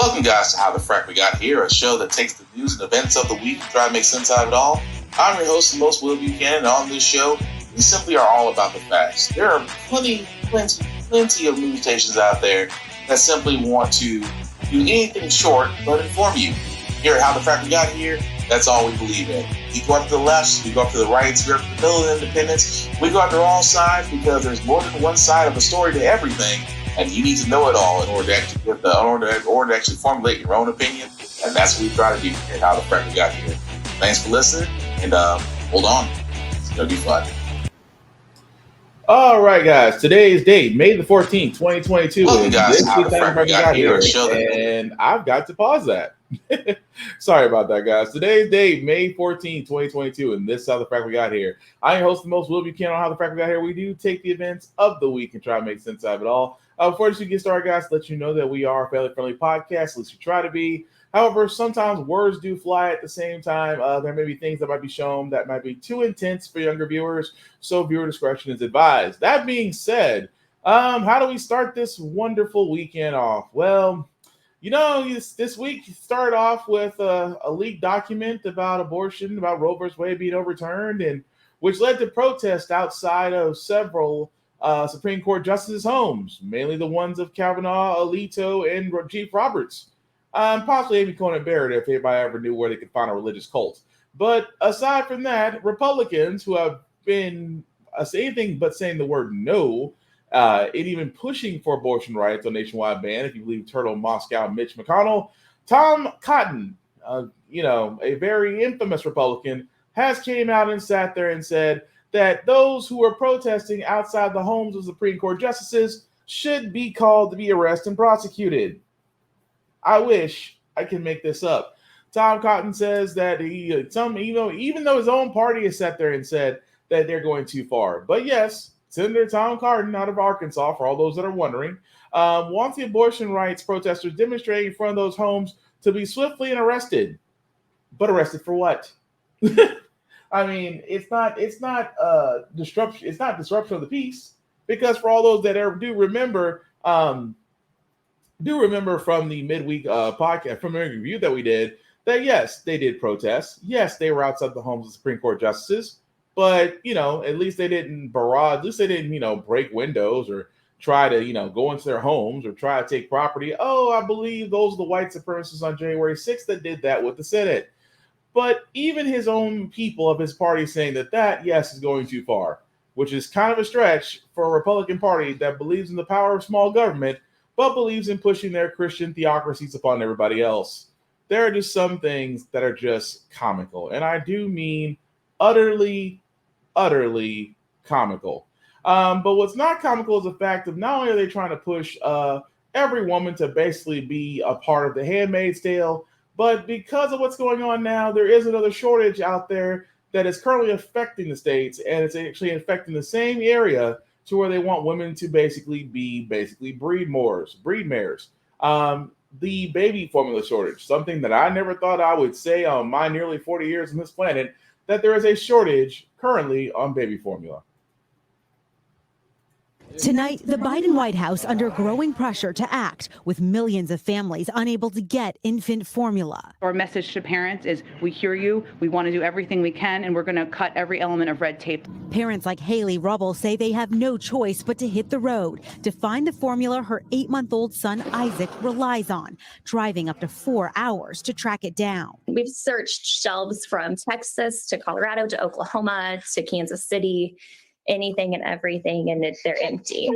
Welcome, guys, to How the Frack We Got Here, a show that takes the news and events of the week and try to make sense out of it all. I'm your host, the most Will Buchanan, and on this show, we simply are all about the facts. There are plenty of news stations out there that simply want to do anything short but inform you. Here at How the Frack We Got Here, that's all we believe in. We go up to the left, we go up to the right, we go up to the middle of independence, we go up to all sides because there's more than one side of a story to everything, and you need to know it all in order to actually formulate your own opinion, and that's what we try to do here at How the Frack We Got Here. Thanks for listening, and hold on, it's going to be fun. All right, guys. Today's date, May the 14th, 2022. Welcome, guys, to How the Frack We Got Here, and I've got to pause that. Sorry about that, guys. Today's date, May 14th, 2022, and this is How the Frack We Got Here. I'm your host, the most Will Buchanan on How the Frack We Got Here. We do take the events of the week and try to make sense out of it all. Before we get started, guys, let you know that we are a family-friendly podcast, at least we try to be. However, sometimes words do fly at the same time. There may be things that might be shown that might be too intense for younger viewers, so viewer discretion is advised. That being said, how do we start this wonderful weekend off? Well, you know, this week started off with a leaked document about abortion, about Roe v. Wade being overturned, and which led to protests outside of several Supreme Court justices' homes, mainly the ones of Kavanaugh, Alito, and Chief Roberts. Possibly Amy Coney Barrett if anybody ever knew where they could find a religious cult. But aside from that, Republicans who have been anything but saying the word no, and even pushing for abortion rights on nationwide ban, if you believe Turtle Moscow Mitch McConnell, Tom Cotton, a very infamous Republican, has came out and sat there and said that those who are protesting outside the homes of Supreme Court justices should be called to be arrested and prosecuted. I wish I could make this up. Tom Cotton says that even though his own party has sat there and said that they're going too far. But yes, Senator Tom Cotton out of Arkansas, for all those that are wondering, wants the abortion rights protesters demonstrating in front of those homes to be swiftly and arrested. But arrested for what? I mean, it's not disruption. It's not disruption of the peace, because for all those that ever do remember from the midweek podcast, from the review that we did, that yes, they did protest. Yes, they were outside the homes of Supreme Court justices, but at least they didn't barrage. At least they didn't break windows or try to go into their homes or try to take property. Oh, I believe those are the white supremacists on January 6th that did that with the Senate. But even his own people of his party saying that yes is going too far, which is kind of a stretch for a Republican Party that believes in the power of small government, but believes in pushing their Christian theocracies upon everybody else. There are just some things that are just comical, and I do mean utterly, utterly comical. But what's not comical is the fact of not only are they trying to push every woman to basically be a part of the Handmaid's Tale, but because of what's going on now, there is another shortage out there that is currently affecting the states, and it's actually affecting the same area to where they want women to basically breed mares. The baby formula shortage, something that I never thought I would say on my nearly 40 years on this planet, that there is a shortage currently on baby formula. Tonight, the Biden White House under growing pressure to act, with millions of families unable to get infant formula. Our message to parents is, we hear you, we want to do everything we can, and we're going to cut every element of red tape. Parents like Haley Rubble say they have no choice but to hit the road to find the formula her 8-month-old son Isaac relies on, driving up to 4 hours to track it down. We've searched shelves from Texas to Colorado to Oklahoma to Kansas City, anything and everything, and they're empty.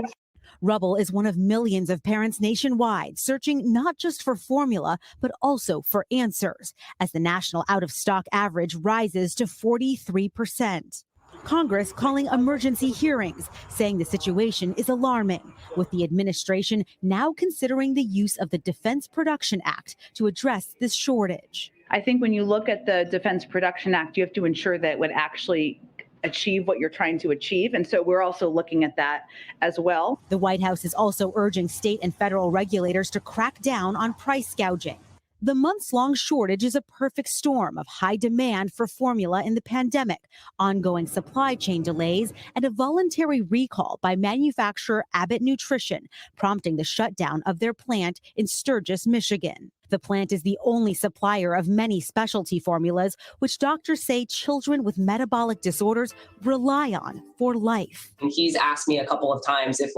Rubble is one of millions of parents nationwide searching not just for formula, but also for answers, as the national out-of-stock average rises to 43%. Congress calling emergency hearings, saying the situation is alarming, with the administration now considering the use of the Defense Production Act to address this shortage. I think when you look at the Defense Production Act, you have to ensure that it would actually achieve what you're trying to achieve. And so we're also looking at that as well. The White House is also urging state and federal regulators to crack down on price gouging. The months-long shortage is a perfect storm of high demand for formula in the pandemic, ongoing supply chain delays, and a voluntary recall by manufacturer Abbott Nutrition, prompting the shutdown of their plant in Sturgis, Michigan. The plant is the only supplier of many specialty formulas, which doctors say children with metabolic disorders rely on for life. And he's asked me a couple of times if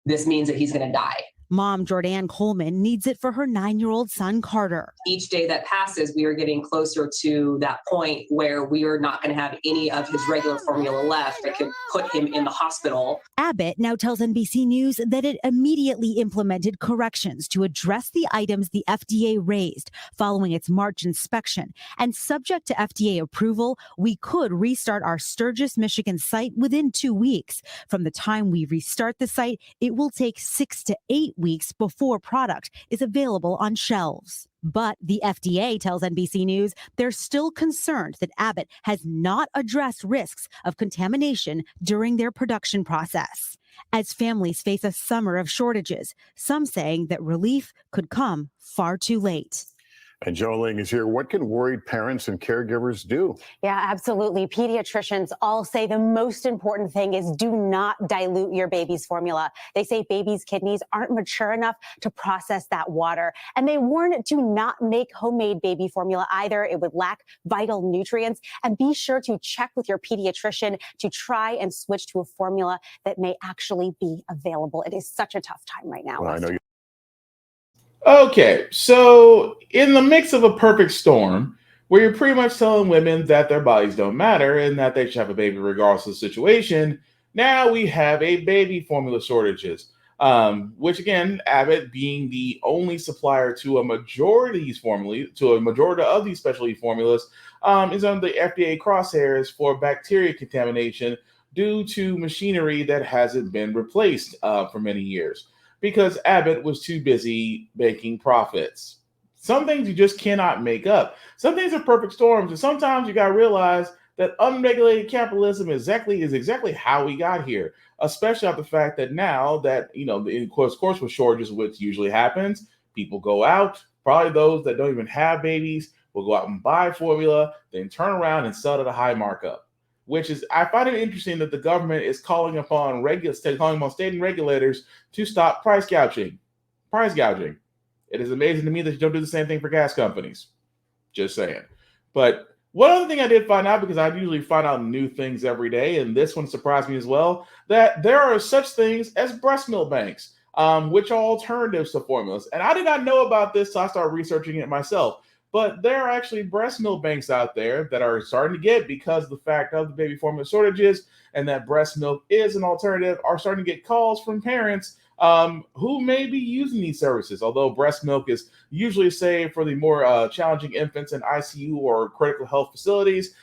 this means that he's going to die. Mom Jordan Coleman needs it for her 9-year-old son, Carter. Each day that passes, we are getting closer to that point where we are not going to have any of his regular formula left that could put him in the hospital. Abbott now tells NBC News that it immediately implemented corrections to address the items the FDA raised following its March inspection. And subject to FDA approval, we could restart our Sturgis, Michigan site within 2 weeks. From the time we restart the site, it will take 6 to 8 weeks before product is available on shelves. But the FDA tells NBC News they're still concerned that Abbott has not addressed risks of contamination during their production process. As families face a summer of shortages, some saying that relief could come far too late. And Jo Ling is here. What can worried parents and caregivers do? Yeah, absolutely. Pediatricians all say the most important thing is do not dilute your baby's formula. They say babies' kidneys aren't mature enough to process that water. And they warn do not make homemade baby formula either. It would lack vital nutrients. And be sure to check with your pediatrician to try and switch to a formula that may actually be available. It is such a tough time right now. Well, I know you. Okay, so in the mix of a perfect storm, where you're pretty much telling women that their bodies don't matter and that they should have a baby regardless of the situation, now we have a baby formula shortages, which again, Abbott being the only supplier to a majority of these formulas, to a majority of these specialty formulas, is under the FDA crosshairs for bacteria contamination due to machinery that hasn't been replaced for many years, because Abbott was too busy making profits. Some things you just cannot make up. Some things are perfect storms, and sometimes you got to realize that unregulated capitalism is exactly how we got here, especially after the fact that now that, of course with shortages, which usually happens, people go out, probably those that don't even have babies will go out and buy formula, then turn around and sell it at a high markup. Which is, I find it interesting that the government is calling upon state and regulators to stop price gouging. It is amazing to me that you don't do the same thing for gas companies. Just saying. But one other thing I did find out, because I usually find out new things every day, and this one surprised me as well, that there are such things as breast milk banks, which are alternatives to formulas. And I did not know about this, so I started researching it myself. But there are actually breast milk banks out there that are starting to get, because of the fact of the baby formula shortages and that breast milk is an alternative, are starting to get calls from parents who may be using these services. Although breast milk is usually saved for the more challenging infants in ICU or critical health facilities,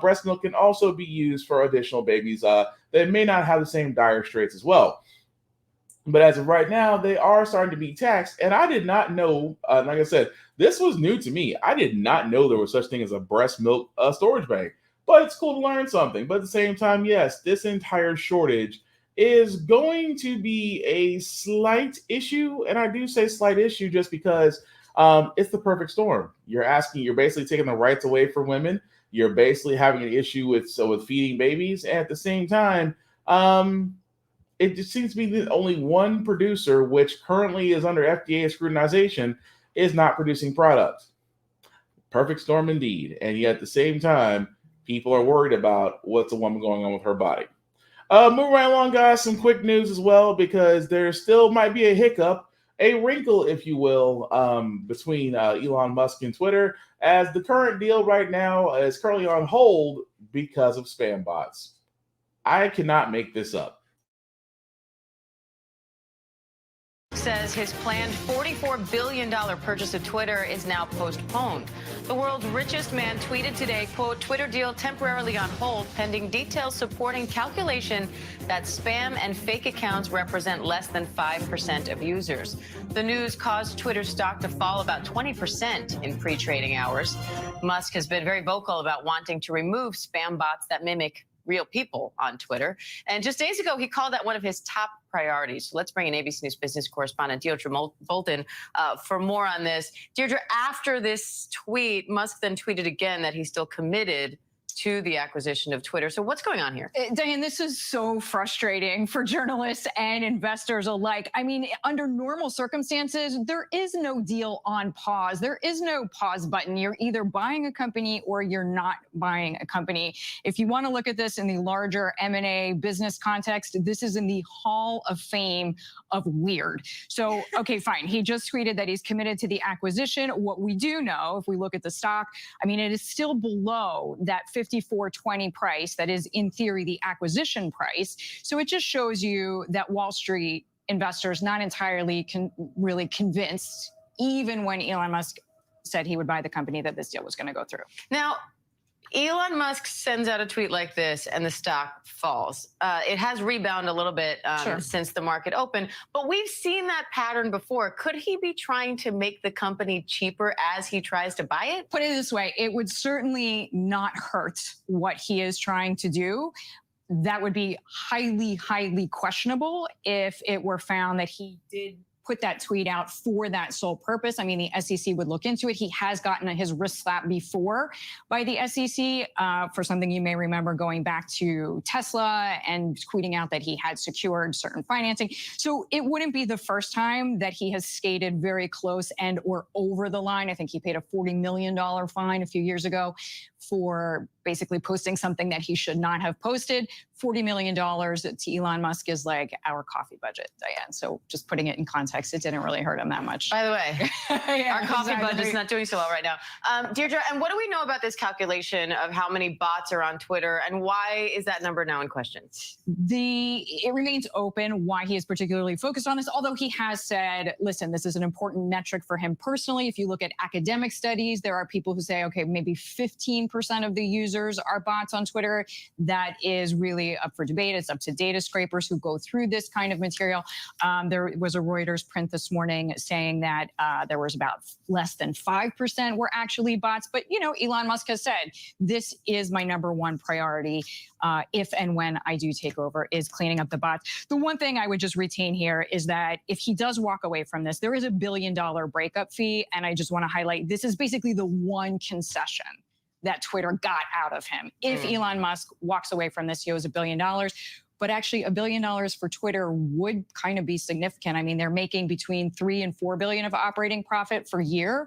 breast milk can also be used for additional babies that may not have the same dire straits as well. But as of right now, they are starting to be taxed. And I did not know, like I said, this was new to me. I did not know there was such thing as a breast milk storage bank. But it's cool to learn something. But at the same time, yes, this entire shortage is going to be a slight issue. And I do say slight issue just because it's the perfect storm. You're basically taking the rights away from women. You're basically having an issue with feeding babies. And at the same time, it just seems to be the only one producer, which currently is under FDA scrutinization, is not producing products. Perfect storm indeed. And yet at the same time, people are worried about what's a woman going on with her body. Moving right along, guys, some quick news as well, because there still might be a hiccup, a wrinkle, if you will, between Elon Musk and Twitter, as the current deal right now is currently on hold because of spam bots. I cannot make this up. Says his planned $44 billion purchase of Twitter is now postponed. The world's richest man tweeted today, quote, Twitter deal temporarily on hold pending details supporting calculation that spam and fake accounts represent less than 5% of users. The news caused Twitter stock to fall about 20% in pre-trading hours. Musk has been very vocal about wanting to remove spam bots that mimic real people on Twitter. And just days ago, he called that one of his top priorities. So let's bring in ABC News business correspondent Deirdre Bolton for more on this. Deirdre, after this tweet, Musk then tweeted again that he's still committed to the acquisition of Twitter. So what's going on here? Diane, this is so frustrating for journalists and investors alike. I mean, under normal circumstances, there is no deal on pause. There is no pause button. You're either buying a company or you're not buying a company. If you want to look at this in the larger M&A business context, this is in the Hall of Fame of weird. So, okay, fine. He just tweeted that he's committed to the acquisition. What we do know, if we look at the stock, I mean, it is still below that 54.20 price that is in theory the acquisition price. So it just shows you that Wall Street investors not entirely really convinced, even when Elon Musk said he would buy the company, that this deal was going to go through. Now, Elon Musk sends out a tweet like this and the stock falls. It has rebounded a little bit since the market opened, but we've seen that pattern before. Could he be trying to make the company cheaper as he tries to buy it? Put it this way, it would certainly not hurt what he is trying to do. That would be highly, highly questionable if it were found that he did put that tweet out for that sole purpose. I mean, the SEC would look into it. He has gotten his wrist slapped before by the SEC for something you may remember going back to Tesla and tweeting out that he had secured certain financing. So it wouldn't be the first time that he has skated very close and or over the line. I think he paid a $40 million fine a few years ago for basically posting something that he should not have posted. $40 million to Elon Musk is like our coffee budget, Diane. So just putting it in context, it didn't really hurt him that much. By the way, yeah, our coffee exactly. budget's not doing so well right now. Deirdre, and what do we know about this calculation of how many bots are on Twitter, and why is that number now in question? It remains open why he is particularly focused on this, although he has said, listen, this is an important metric for him personally. If you look at academic studies, there are people who say, okay, maybe 15% of the users are bots on Twitter. That is really up for debate. It's up to data scrapers who go through this kind of material. There was a Reuters print this morning saying that there was about less than 5% were actually bots. But, you know, Elon Musk has said, this is my number one priority if and when I do take over, is cleaning up the bots. The one thing I would just retain here is that if he does walk away from this, there is a $1 billion breakup fee. And I just want to highlight, this is basically the one concession that Twitter got out of him. If Elon Musk walks away from this, he owes $1 billion. But actually, $1 billion for Twitter would kind of be significant. I mean, they're making between $3 and $4 billion of operating profit per year.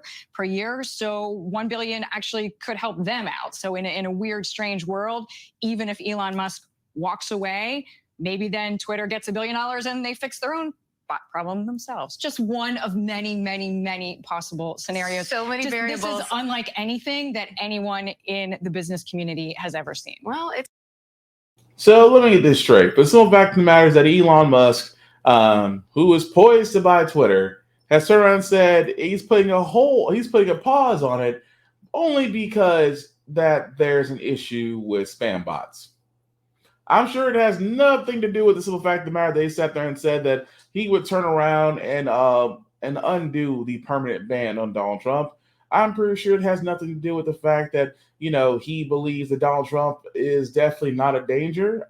So $1 billion actually could help them out. So in a weird, strange world, even if Elon Musk walks away, maybe then Twitter gets $1 billion and they fix their own bot problem themselves. Just one of many, many, many possible scenarios. So many variables. This is unlike anything that anyone in the business community has ever seen. Well, it's So let me get this straight. The simple fact of the matter is that Elon Musk, who is poised to buy Twitter, has turned around and said he's putting a pause on it only because that there's an issue with spam bots. I'm sure it has nothing to do with the simple fact of the matter. They sat there and said that he would turn around and undo the permanent ban on Donald Trump. I'm pretty sure it has nothing to do with the fact that, you know, he believes that Donald Trump is definitely not a danger,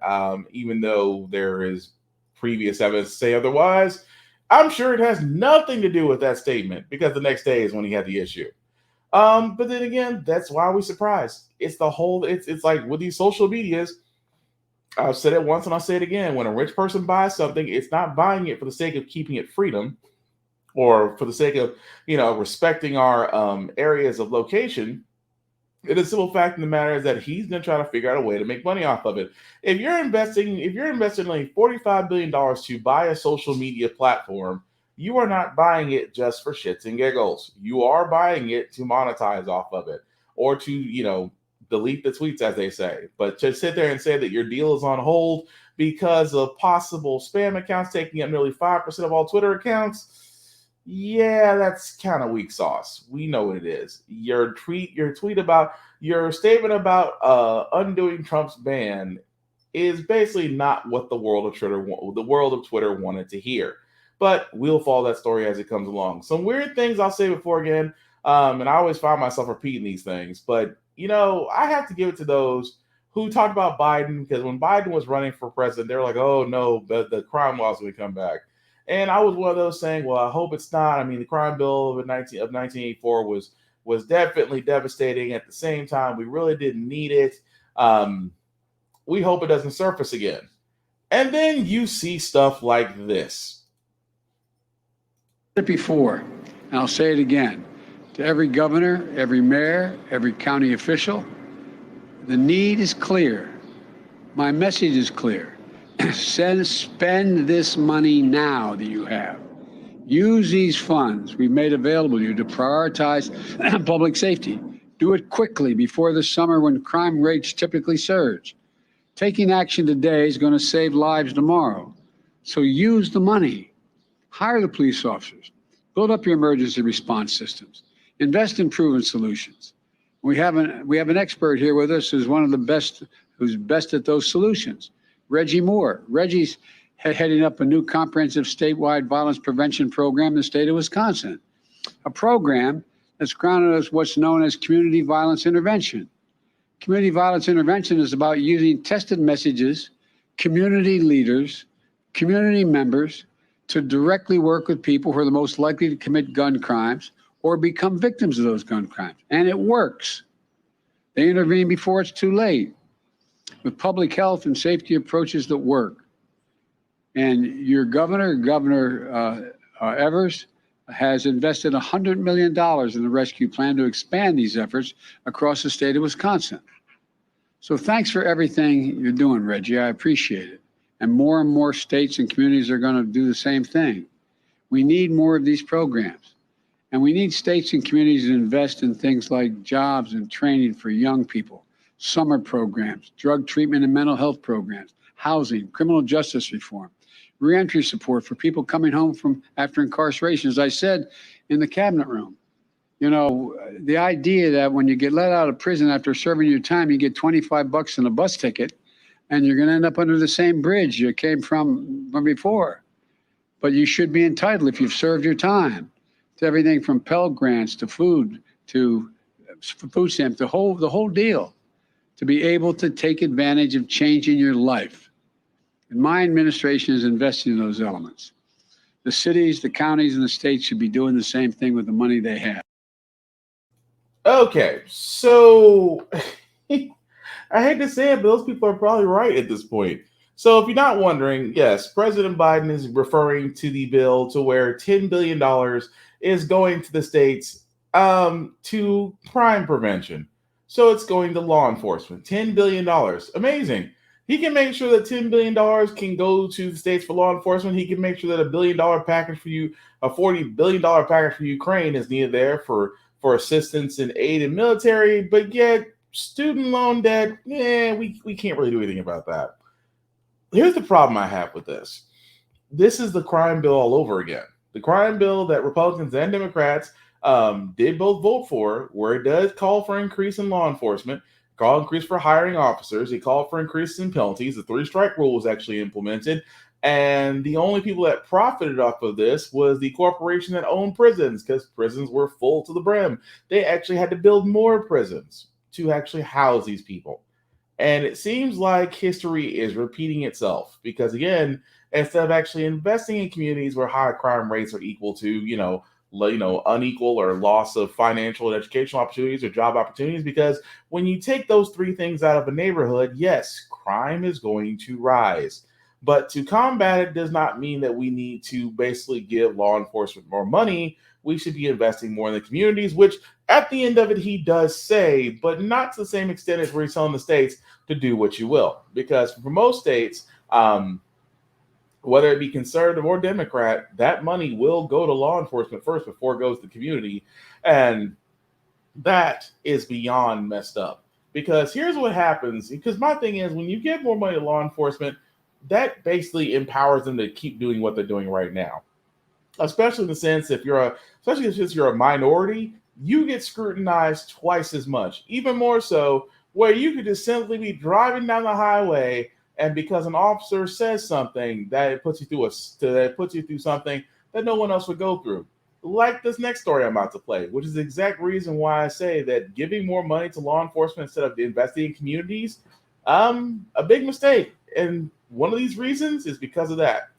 even though there is previous evidence to say otherwise. I'm sure it has nothing to do with that statement, because the next day is when he had the issue. But then again, that's why we're surprised. It's like with these social medias. I've said it once and I'll say it again. When a rich person buys something, it's not buying it for the sake of keeping it freedom or for the sake of, you know, respecting our areas of location. The simple fact of the matter is that he's going to try to figure out a way to make money off of it. If you're investing like $45 billion to buy a social media platform, you are not buying it just for shits and giggles. You are buying it to monetize off of it, or to, you know, delete the tweets, as they say. But to sit there and say that your deal is on hold because of possible spam accounts taking up nearly 5% of all Twitter accounts, yeah, that's kind of weak sauce. We know what it is. Your statement about undoing Trump's ban is basically not what the world of Twitter wanted to hear. But we'll follow that story as it comes along. Some weird things I'll say before again, and I always find myself repeating these things, but you know, I have to give it to those who talked about Biden, because when Biden was running for president, they were like, oh no, the crime laws will come back. And I was one of those saying, well, I hope it's not. I mean, the crime bill of 1984 was definitely devastating. At the same time, we really didn't need it. We hope it doesn't surface again. And then you see stuff like this. Before, and I'll say it again, to every governor, every mayor, every county official, the need is clear. My message is clear. Spend this money now that you have. Use these funds we've made available to you to prioritize public safety. Do it quickly before the summer when crime rates typically surge. Taking action today is going to save lives tomorrow. So use the money. Hire the police officers. Build up your emergency response systems. Invest in proven solutions. We have an expert here with us who's one of the best, who's best at those solutions. Reggie Moore. Reggie's heading up a new comprehensive statewide violence prevention program in the state of Wisconsin, a program that's grounded as what's known as community violence intervention. Community violence intervention is about using tested messages, community leaders, community members to directly work with people who are the most likely to commit gun crimes or become victims of those gun crimes. And it works. They intervene before it's too late with public health and safety approaches that work. And your Governor Evers, has invested $100 million in the rescue plan to expand these efforts across the state of Wisconsin. So thanks for everything you're doing, Reggie. I appreciate it. And more states and communities are going to do the same thing. We need more of these programs. And we need states and communities to invest in things like jobs and training for young people, summer programs, drug treatment and mental health programs, housing, criminal justice reform, reentry support for people coming home from after incarceration. As I said in the cabinet room, you know, the idea that when you get let out of prison after serving your time, you get $25 and a bus ticket, and you're going to end up under the same bridge you came from before. But you should be entitled, if you've served your time, to everything from Pell Grants to food stamps, the whole deal, to be able to take advantage of changing your life. And my administration is investing in those elements. The cities, the counties, and the states should be doing the same thing with the money they have. Okay, so I hate to say it, but those people are probably right at this point. So if you're not wondering, yes, President Biden is referring to the bill to where $10 billion is going to the states to crime prevention. So it's going to law enforcement. $10 billion. Amazing. He can make sure that $10 billion can go to the states for law enforcement. He can make sure that $1 billion package for you, a $40 billion package for Ukraine is needed there for assistance and aid in military. But yet, student loan debt, we can't really do anything about that. Here's the problem I have with this. This is the crime bill all over again. The crime bill that Republicans and Democrats did both vote for, where it does call for increase in law enforcement, call increase for hiring officers. It called for increase in penalties. The 3-strike rule was actually implemented. And the only people that profited off of this was the corporation that owned prisons, because prisons were full to the brim. They actually had to build more prisons to actually house these people. And it seems like history is repeating itself because, again, instead of actually investing in communities where high crime rates are equal to, unequal or loss of financial and educational opportunities or job opportunities, because when you take those three things out of a neighborhood, yes, crime is going to rise. But to combat it does not mean that we need to basically give law enforcement more money. We should be investing more in the communities, which at the end of it, he does say, but not to the same extent as where he's telling the states to do what you will. Because for most states, whether it be conservative or Democrat, that money will go to law enforcement first before it goes to the community. And that is beyond messed up. Because here's what happens. Because my thing is, when you give more money to law enforcement, that basically empowers them to keep doing what they're doing right now. Especially in the sense, especially since you're a minority, you get scrutinized twice as much. Even more so, where you could just simply be driving down the highway, and because an officer says something, that it puts you through something that no one else would go through. Like this next story I'm about to play, which is the exact reason why I say that giving more money to law enforcement instead of investing in communities A big mistake. And one of these reasons is because of that.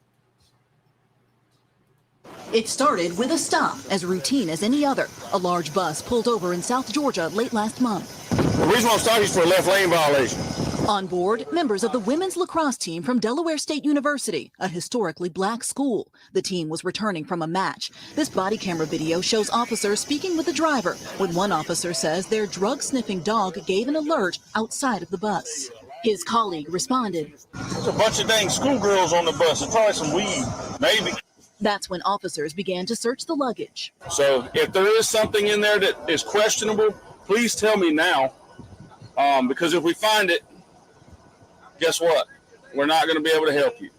It started with a stop, as routine as any other. A large bus pulled over in South Georgia late last month. The reason I'm stopping is for a left lane violation. On board, members of the women's lacrosse team from Delaware State University, a historically black school. The team was returning from a match. This body camera video shows officers speaking with the driver when one officer says their drug-sniffing dog gave an alert outside of the bus. His colleague responded, There's a bunch of dang schoolgirls on the bus. There's probably some weed, maybe. That's when officers began to search the luggage. So if there is something in there that is questionable, please tell me now. Because if we find it, guess what? We're not going to be able to help you.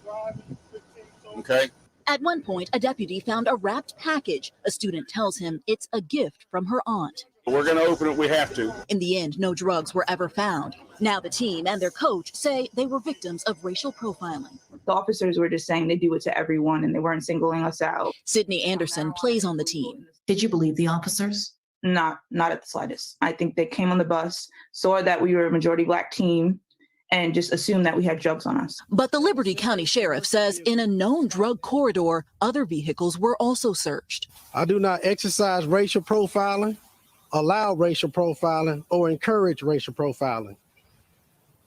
Okay? At one point, a deputy found a wrapped package. A student tells him it's a gift from her aunt. We're going to open it. We have to. In the end, no drugs were ever found. Now the team and their coach say they were victims of racial profiling. The officers were just saying they do it to everyone and they weren't singling us out. Sydney Anderson plays on the team. Did you believe the officers? Not at the slightest. I think they came on the bus, saw that we were a majority black team, and just assumed that we had drugs on us. But the Liberty County Sheriff says in a known drug corridor, other vehicles were also searched. I do not exercise racial profiling, allow racial profiling, or encourage racial profiling.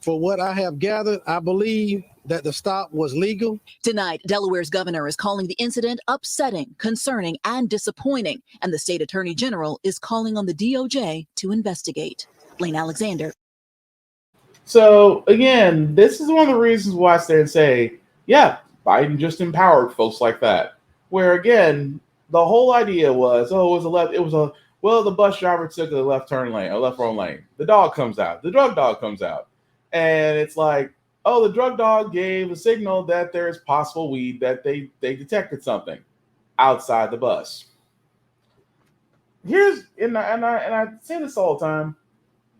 For what I have gathered, I believe that the stop was legal. Tonight, Delaware's governor is calling the incident upsetting, concerning, and disappointing, and the state attorney general is calling on the DOJ to investigate. Blaine Alexander. So again, this is one of the reasons why I stand and say, yeah, Biden just empowered folks like that. Where again, the whole idea was, well, the bus driver took a left turn lane, a left wrong lane. The dog comes out, the drug dog comes out. And it's like, oh, the drug dog gave a signal that there is possible weed, that they detected something outside the bus. And I say this all the time.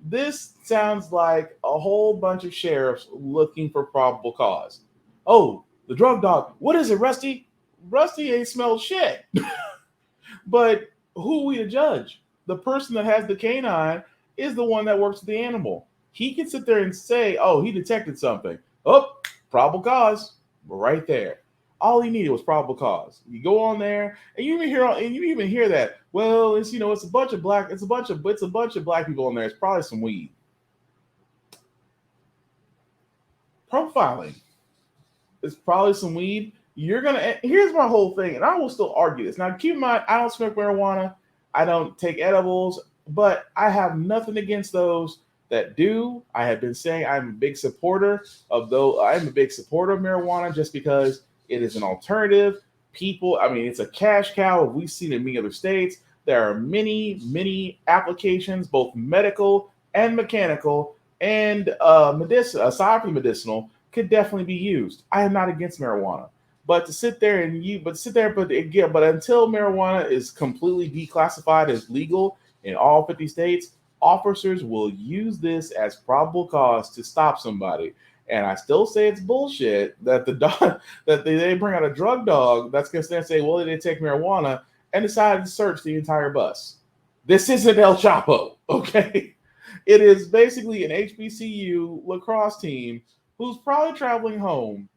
This sounds like a whole bunch of sheriffs looking for probable cause. Oh, the drug dog. What is it, Rusty? Rusty ain't smelled shit. But who are we to judge? The person that has the canine is the one that works with the animal. He can sit there and say, oh, he detected something. Oh, probable cause. Right there. All he needed was probable cause. You go on there, and you even hear that. Well, it's a bunch of black people in there. It's probably some weed. Profiling. It's probably some weed. Here's my whole thing, and I will still argue this. Now, keep in mind, I don't smoke marijuana. I don't take edibles, but I have nothing against those that do. I have been saying I'm a big supporter of marijuana just because it is an alternative. It's a cash cow. We've seen it in many other states. There are many, many applications, both medical and mechanical and medicinal, aside from medicinal, could definitely be used. I am not against marijuana. But until marijuana is completely declassified as legal in all 50 states, officers will use this as probable cause to stop somebody. And I still say it's bullshit that they bring out a drug dog that's going to stand and say, well, they didn't take marijuana, and decided to search the entire bus. This isn't El Chapo, okay? It is basically an HBCU lacrosse team who's probably traveling home.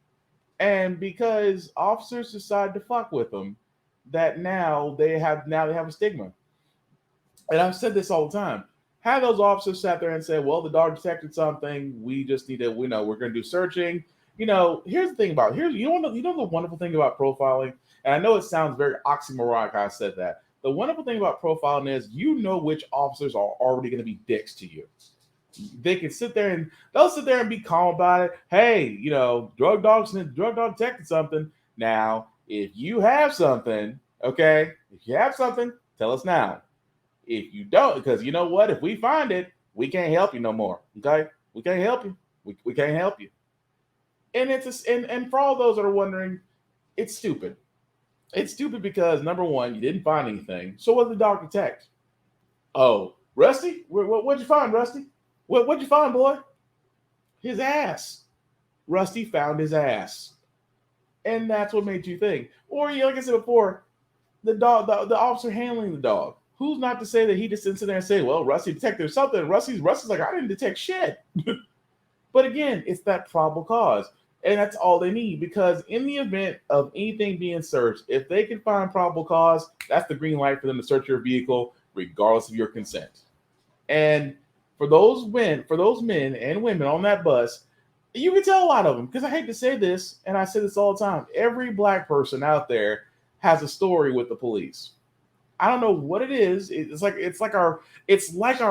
And because officers decide to fuck with them, that now they have a stigma. And I've said this all the time. Had those officers sat there and said, well, the dog detected something, we just need to, we're going to do searching. Here's the thing about, the wonderful thing about profiling, and I know it sounds very oxymoronic how I said that. The wonderful thing about profiling is which officers are already going to be dicks to you. They can sit there and be calm about it. Hey, drug dog detected something. Now, if you have something, okay, tell us now. If you don't, because you know what? If we find it, we can't help you no more. Okay? We can't help you. We can't help you. And and for all those that are wondering, it's stupid. It's stupid because number one, you didn't find anything. So what did the dog detect? Oh, Rusty? What'd you find, Rusty? What'd you find, boy? His ass. Rusty found his ass. And that's what made you think. Or like I said before, the officer handling the dog. Who's not to say that he just didn't sit there and say, well, Rusty detected something. Rusty's like, I didn't detect shit. But again, it's that probable cause. And that's all they need, because in the event of anything being searched, if they can find probable cause, that's the green light for them to search your vehicle, regardless of your consent. And for those men and women on that bus, you can tell a lot of them, because I hate to say this, and I say this all the time, every black person out there has a story with the police. I don't know what it is. It's like our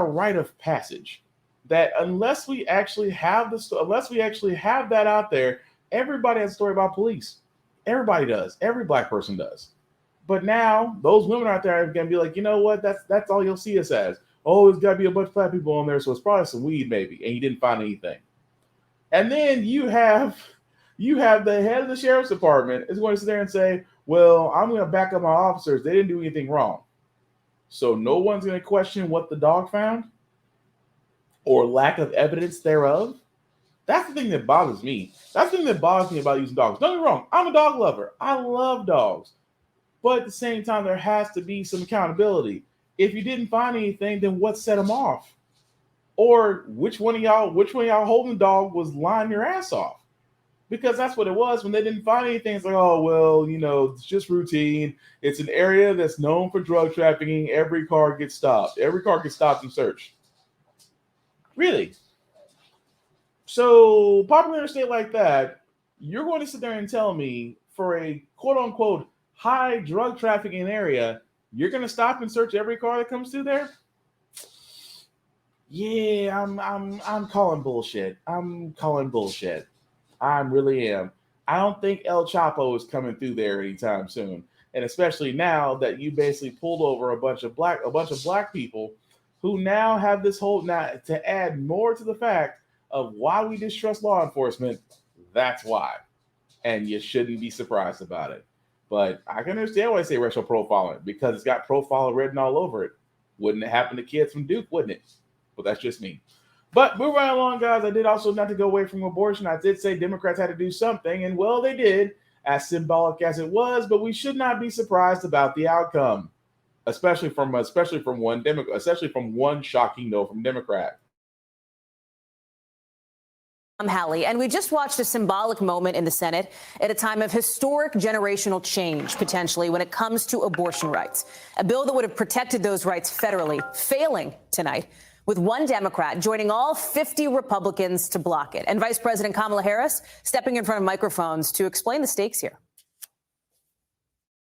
rite of passage, that unless we actually have that out there, everybody has a story about police. Everybody does. Every black person does. But now those women out there are gonna be like, you know what? That's all you'll see us as. Oh, there's gotta be a bunch of black people on there, so it's probably some weed, maybe, and you didn't find anything. And then you have the head of the sheriff's department is going to sit there and say, well, I'm going to back up my officers. They didn't do anything wrong. So no one's going to question what the dog found or lack of evidence thereof. That's the thing that bothers me. That's the thing that bothers me about using dogs. Don't get me wrong. I'm a dog lover. I love dogs. But at the same time, there has to be some accountability. If you didn't find anything, then what set them off? Or which one of y'all holding the dog was lying your ass off? Because that's what it was when they didn't find anything. It's like, oh, well, it's just routine. It's an area that's known for drug trafficking. Every car gets stopped. Every car gets stopped and searched. Really? So, popular in a state like that, you're going to sit there and tell me for a quote-unquote high drug trafficking area, you're going to stop and search every car that comes through there? Yeah, I'm calling bullshit. I really am. I don't think El Chapo is coming through there anytime soon. And especially now that you basically pulled over a bunch of black people who now have this whole, now to add more to the fact of why we distrust law enforcement, that's why. And you shouldn't be surprised about it. But I can understand why I say racial profiling, because it's got profiler written all over it. Wouldn't it happen to kids from Duke, wouldn't it? But that's just me. But moving right along, guys, I did also, not to go away from abortion, I did say Democrats had to do something, and well, they did, as symbolic as it was, but we should not be surprised about the outcome, especially from one shocking no from Democrat. I'm Hallie, and we just watched a symbolic moment in the Senate at a time of historic generational change, potentially, when it comes to abortion rights. A bill that would have protected those rights federally, failing tonight, with one Democrat joining all 50 Republicans to block it. And Vice President Kamala Harris stepping in front of microphones to explain the stakes here.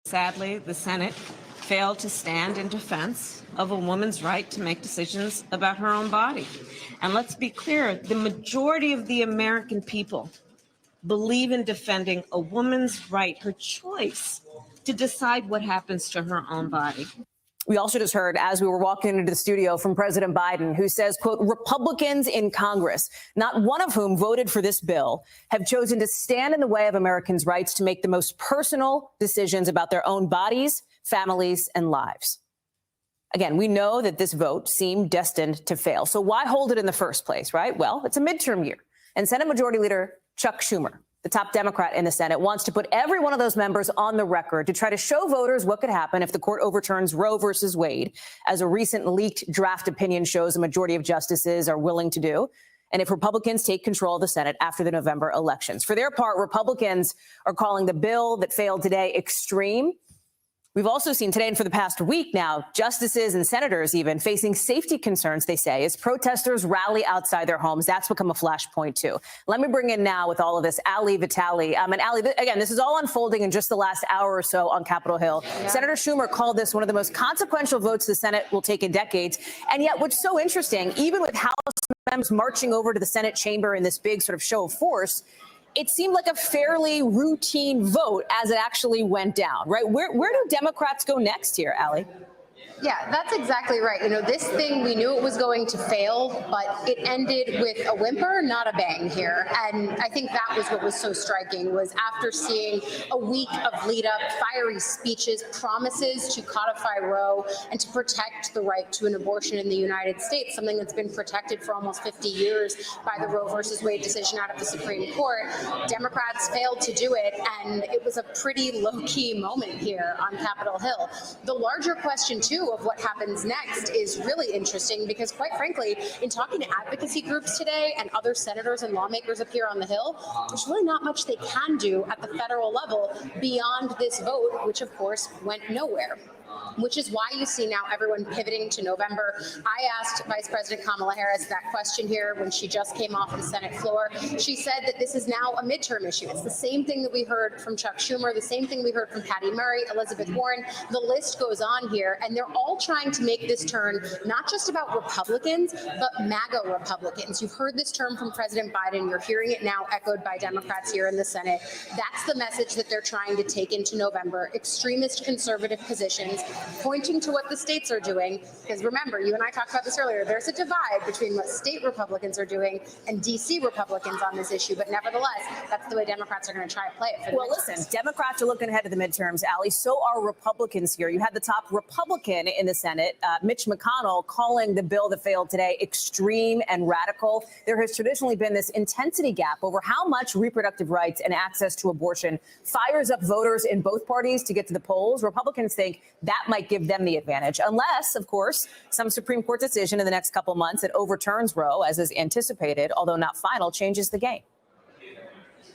Sadly, the Senate failed to stand in defense of a woman's right to make decisions about her own body. And let's be clear, the majority of the American people believe in defending a woman's right, her choice to decide what happens to her own body. We also just heard, as we were walking into the studio, from President Biden, who says, quote, Republicans in Congress, not one of whom voted for this bill, have chosen to stand in the way of Americans' rights to make the most personal decisions about their own bodies, families, and lives. Again, we know that this vote seemed destined to fail. So why hold it in the first place, right? Well, it's a midterm year. And Senate Majority Leader Chuck Schumer, the top Democrat in the Senate, wants to put every one of those members on the record to try to show voters what could happen if the court overturns Roe versus Wade, as a recent leaked draft opinion shows a majority of justices are willing to do, and if Republicans take control of the Senate after the November elections. For their part, Republicans are calling the bill that failed today extreme. We've also seen today and for the past week now, justices and senators even facing safety concerns, they say, as protesters rally outside their homes. That's become a flashpoint, too. Let me bring in now with all of this, Ali Vitale. And Ali, again, this is all unfolding in just the last hour or so on Capitol Hill. Yeah. Senator Schumer called this one of the most consequential votes the Senate will take in decades. And yet what's so interesting, even with House members marching over to the Senate chamber in this big sort of show of force, it seemed like a fairly routine vote as it actually went down, right? Where do Democrats go next here, Ali? Yeah, that's exactly right. You know, this thing, we knew it was going to fail, but it ended with a whimper, not a bang here. And I think that was what was so striking, was after seeing a week of lead up, fiery speeches, promises to codify Roe and to protect the right to an abortion in the United States, something that's been protected for almost 50 years by the Roe versus Wade decision out of the Supreme Court. Democrats failed to do it, and it was a pretty low-key moment here on Capitol Hill. The larger question, too, too, of what happens next is really interesting because, quite frankly, in talking to advocacy groups today and other senators and lawmakers up here on the Hill, there's really not much they can do at the federal level beyond this vote, which of course went nowhere. Which is why you see now everyone pivoting to November. I asked Vice President Kamala Harris that question here when she just came off the Senate floor. She said that this is now a midterm issue. It's the same thing that we heard from Chuck Schumer, the same thing we heard from Patty Murray, Elizabeth Warren. The list goes on here, and they're all trying to make this turn not just about Republicans, but MAGA Republicans. You've heard this term from President Biden. You're hearing it now echoed by Democrats here in the Senate. That's the message that they're trying to take into November. Extremist conservative positions, pointing to what the states are doing, because remember, you and I talked about this earlier, there's a divide between what state Republicans are doing and DC Republicans on this issue, but nevertheless, that's the way Democrats are going to try to play it. Well, listen, Democrats are looking ahead to the midterms, Allie. So are Republicans here. You had the top Republican in the Senate, Mitch McConnell, calling the bill that failed today extreme and radical. There has traditionally been this intensity gap over how much reproductive rights and access to abortion fires up voters in both parties to get to the polls. Republicans think that might give them the advantage, unless, of course, some Supreme Court decision in the next couple months that overturns Roe, as is anticipated, although not final, changes the game.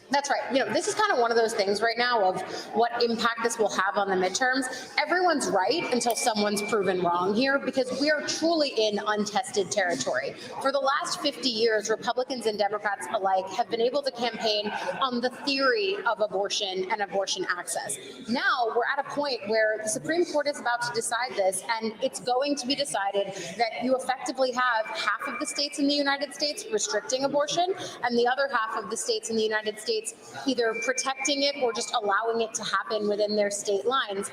That's right. This is kind of one of those things right now of what impact this will have on the midterms. Everyone's right until someone's proven wrong here, because we are truly in untested territory. For the last 50 years, Republicans and Democrats alike have been able to campaign on the theory of abortion and abortion access. Now we're at a point where the Supreme Court is about to decide this, and it's going to be decided that you effectively have half of the states in the United States restricting abortion and the other half of the states in the United States either protecting it or just allowing it to happen within their state lines.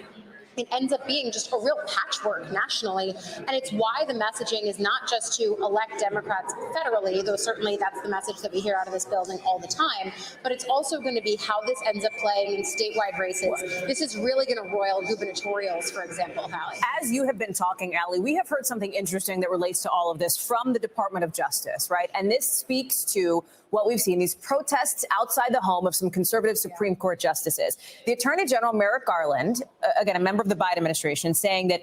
It ends up being just a real patchwork nationally. And it's why the messaging is not just to elect Democrats federally, though certainly that's the message that we hear out of this building all the time, but it's also going to be how this ends up playing in statewide races. This is really going to roil gubernatorials, for example, Hallie. As you have been talking, Allie, we have heard something interesting that relates to all of this from the Department of Justice, right? And this speaks to what we've seen, these protests outside the home of some conservative Supreme Court justices. The Attorney General, Merrick Garland, again, a member of the Biden administration, saying that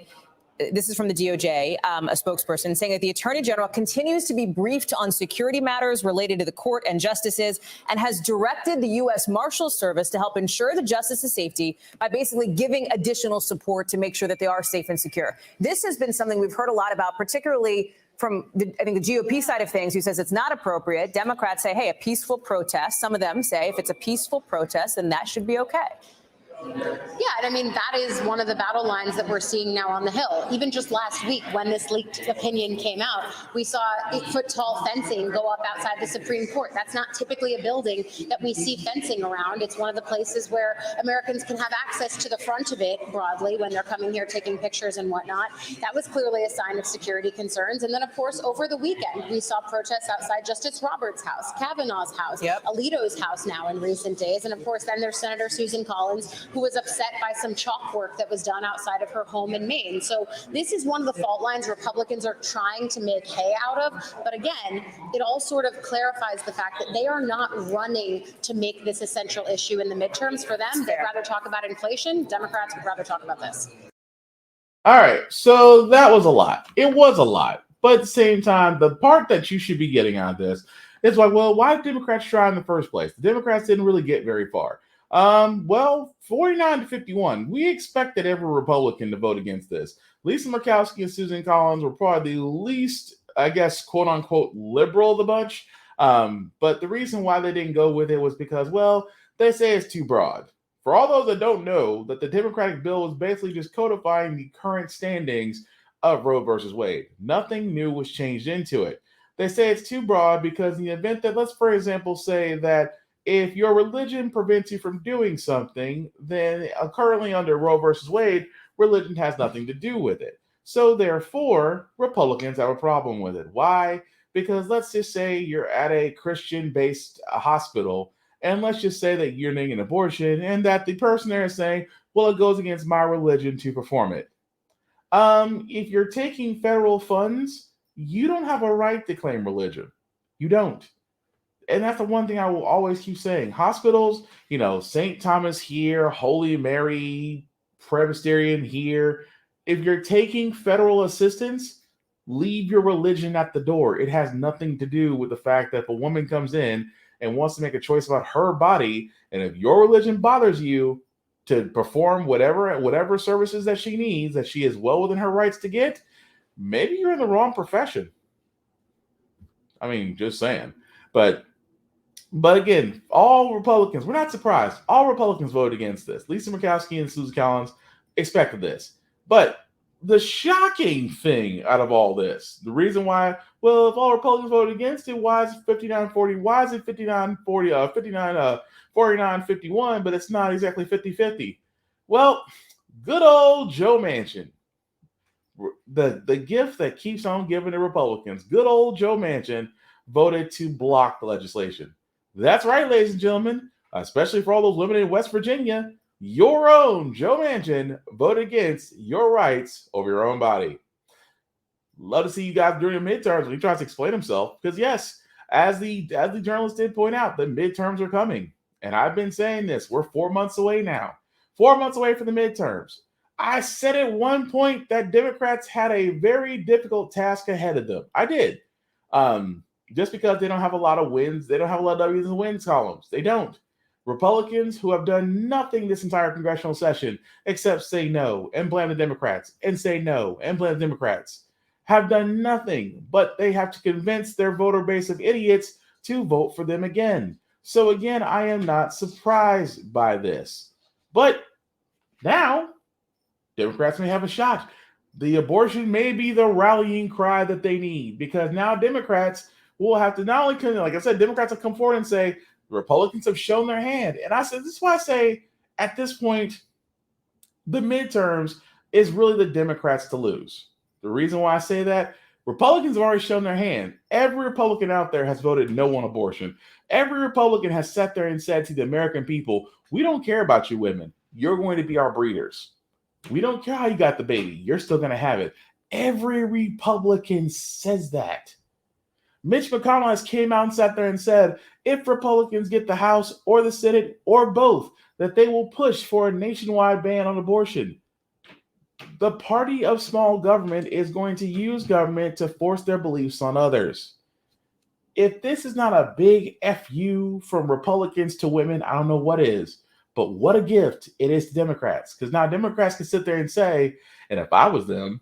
this is from the DOJ, a spokesperson, saying that the Attorney General continues to be briefed on security matters related to the court and justices and has directed the U.S. Marshals Service to help ensure the justices' safety by basically giving additional support to make sure that they are safe and secure. This has been something we've heard a lot about, particularly from, the GOP side of things, who says it's not appropriate. Democrats say, hey, a peaceful protest. Some of them say if it's a peaceful protest, then that should be okay. Yeah, and that is one of the battle lines that we're seeing now on the Hill. Even just last week, when this leaked opinion came out, we saw 8-foot-tall fencing go up outside the Supreme Court. That's not typically a building that we see fencing around. It's one of the places where Americans can have access to the front of it broadly when they're coming here taking pictures and whatnot. That was clearly a sign of security concerns. And then, of course, over the weekend, we saw protests outside Justice Roberts' house, Kavanaugh's house, Alito's house now in recent days. And, of course, then there's Senator Susan Collins, who was upset by some chalk work that was done outside of her home in Maine. So this is one of the fault lines Republicans are trying to make hay out of. But again, it all sort of clarifies the fact that they are not running to make this essential issue in the midterms. For them, they'd rather talk about inflation. Democrats would rather talk about this. All right, so that was a lot. It was a lot. But at the same time, the part that you should be getting out of this is like, well, why did Democrats try in the first place? The Democrats didn't really get very far. 49-51. We expected every Republican to vote against this. Lisa Murkowski and Susan Collins were probably the least, I guess, quote unquote, liberal of the bunch. But the reason why they didn't go with it was because, well, they say it's too broad. For all those that don't know, that the Democratic bill is basically just codifying the current standings of Roe versus Wade. Nothing new was changed into it. They say it's too broad because in the event that, let's for example say that if your religion prevents you from doing something, then currently under Roe versus Wade, religion has nothing to do with it. So therefore, Republicans have a problem with it. Why? Because let's just say you're at a Christian-based hospital, and let's just say that you're getting an abortion, and that the person there is saying, well, it goes against my religion to perform it. If you're taking federal funds, you don't have a right to claim religion. You don't. And that's the one thing I will always keep saying. Hospitals, St. Thomas here, Holy Mary Presbyterian here, if you're taking federal assistance, leave your religion at the door. It has nothing to do with the fact that if a woman comes in and wants to make a choice about her body, and if your religion bothers you to perform whatever services that she needs, that she is well within her rights to get, maybe you're in the wrong profession. I mean, just saying. But again, all Republicans, we're not surprised. All Republicans voted against this. Lisa Murkowski and Susan Collins expected this. But the shocking thing out of all this, the reason why, well, if all Republicans voted against it, why is it 59-40? Why is it 59-40, 49-51, but it's not exactly 50-50? Well, good old Joe Manchin, the gift that keeps on giving the Republicans, good old Joe Manchin voted to block the legislation. That's right, ladies and gentlemen, especially for all those women in West Virginia, your own Joe Manchin voted against your rights over your own body. Love to see you guys during the midterms when he tries to explain himself, because yes, as the journalist did point out, the midterms are coming. And I've been saying this, we're 4 months away now. 4 months away from the midterms. I said at one point that Democrats had a very difficult task ahead of them. I did. Just because they don't have a lot of wins, they don't have a lot of W's and wins columns. They don't. Republicans who have done nothing this entire congressional session except say no and blame the Democrats and say no and blame the Democrats have done nothing, but they have to convince their voter base of idiots to vote for them again. So again, I am not surprised by this. But now, Democrats may have a shot. The abortion may be the rallying cry that they need, because now Democrats will have to not only come, like I said, Democrats have come forward and say, the Republicans have shown their hand. And I said, this is why I say at this point, the midterms is really the Democrats to lose. The reason why I say that, Republicans have already shown their hand. Every Republican out there has voted no on abortion. Every Republican has sat there and said to the American people, we don't care about you women. You're going to be our breeders. We don't care how you got the baby. You're still going to have it. Every Republican says that. Mitch McConnell has came out and sat there and said, if Republicans get the House or the Senate or both, that they will push for a nationwide ban on abortion. The party of small government is going to use government to force their beliefs on others. If this is not a big FU from Republicans to women, I don't know what is. But what a gift it is to Democrats. Because now Democrats can sit there and say, and if I was them,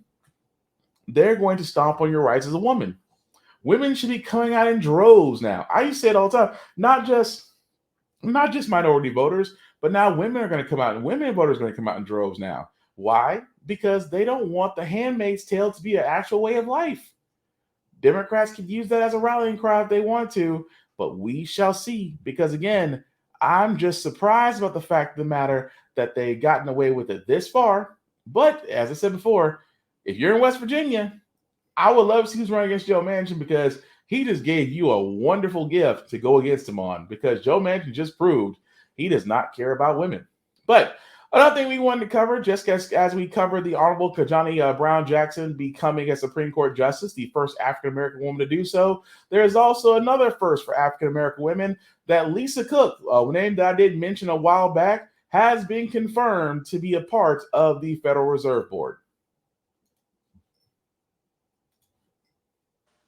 they're going to stomp on your rights as a woman. Women should be coming out in droves now. I used to say it all the time. Not just minority voters, but now women are going to come out, and women voters are going to come out in droves now. Why? Because they don't want the handmaid's tale to be an actual way of life. Democrats can use that as a rallying cry if they want to, but we shall see. Because again, I'm just surprised about the fact of the matter that they've gotten away with it this far. But as I said before, if you're in West Virginia, I would love to see who's running against Joe Manchin, because he just gave you a wonderful gift to go against him on, because Joe Manchin just proved he does not care about women. But another thing we wanted to cover, just as we covered the Honorable Kajani Brown Jackson becoming a Supreme Court Justice, the first African-American woman to do so, there is also another first for African-American women, that Lisa Cook, a name that I did mention a while back, has been confirmed to be a part of the Federal Reserve Board.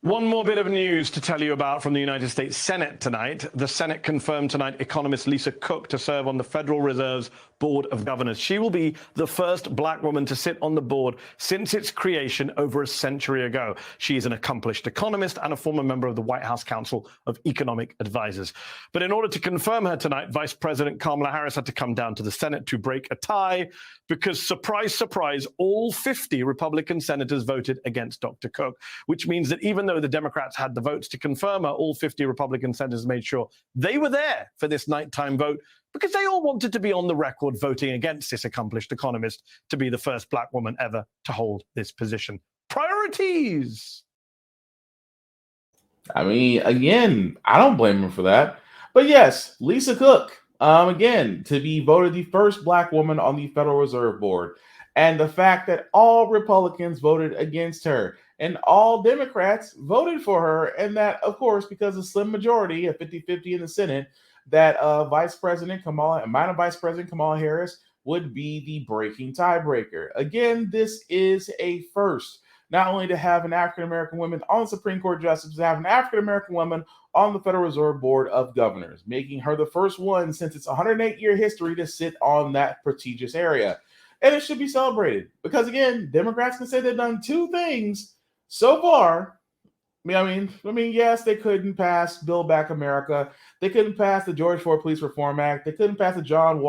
One more bit of news to tell you about from the United States Senate tonight. The Senate confirmed tonight economist Lisa Cook to serve on the Federal Reserve's Board of Governors. She will be the first black woman to sit on the board since its creation over a century ago. She is an accomplished economist and a former member of the White House Council of Economic Advisors. But in order to confirm her tonight, Vice President Kamala Harris had to come down to the Senate to break a tie because, surprise, surprise, all 50 Republican senators voted against Dr. Cook, which means that even though the Democrats had the votes to confirm her, all 50 Republican senators made sure they were there for this nighttime vote, because they all wanted to be on the record voting against this accomplished economist to be the first black woman ever to hold this position. Priorities. I mean, again, I don't blame him for that. But yes, Lisa Cook, again, to be voted the first black woman on the Federal Reserve Board. And the fact that all Republicans voted against her and all Democrats voted for her. And that, of course, because of slim majority, a 50-50 in the Senate, that Minor Vice President Kamala Harris would be the breaking tiebreaker. Again, this is a first. Not only to have an African-American woman on the Supreme Court Justice, to have an African-American woman on the Federal Reserve Board of Governors, making her the first one since its 108-year history to sit on that prestigious area. And it should be celebrated because, again, Democrats can say they've done two things so far. I mean, yes, they couldn't pass Build Back America. They couldn't pass the George Floyd Police Reform Act. They couldn't pass the John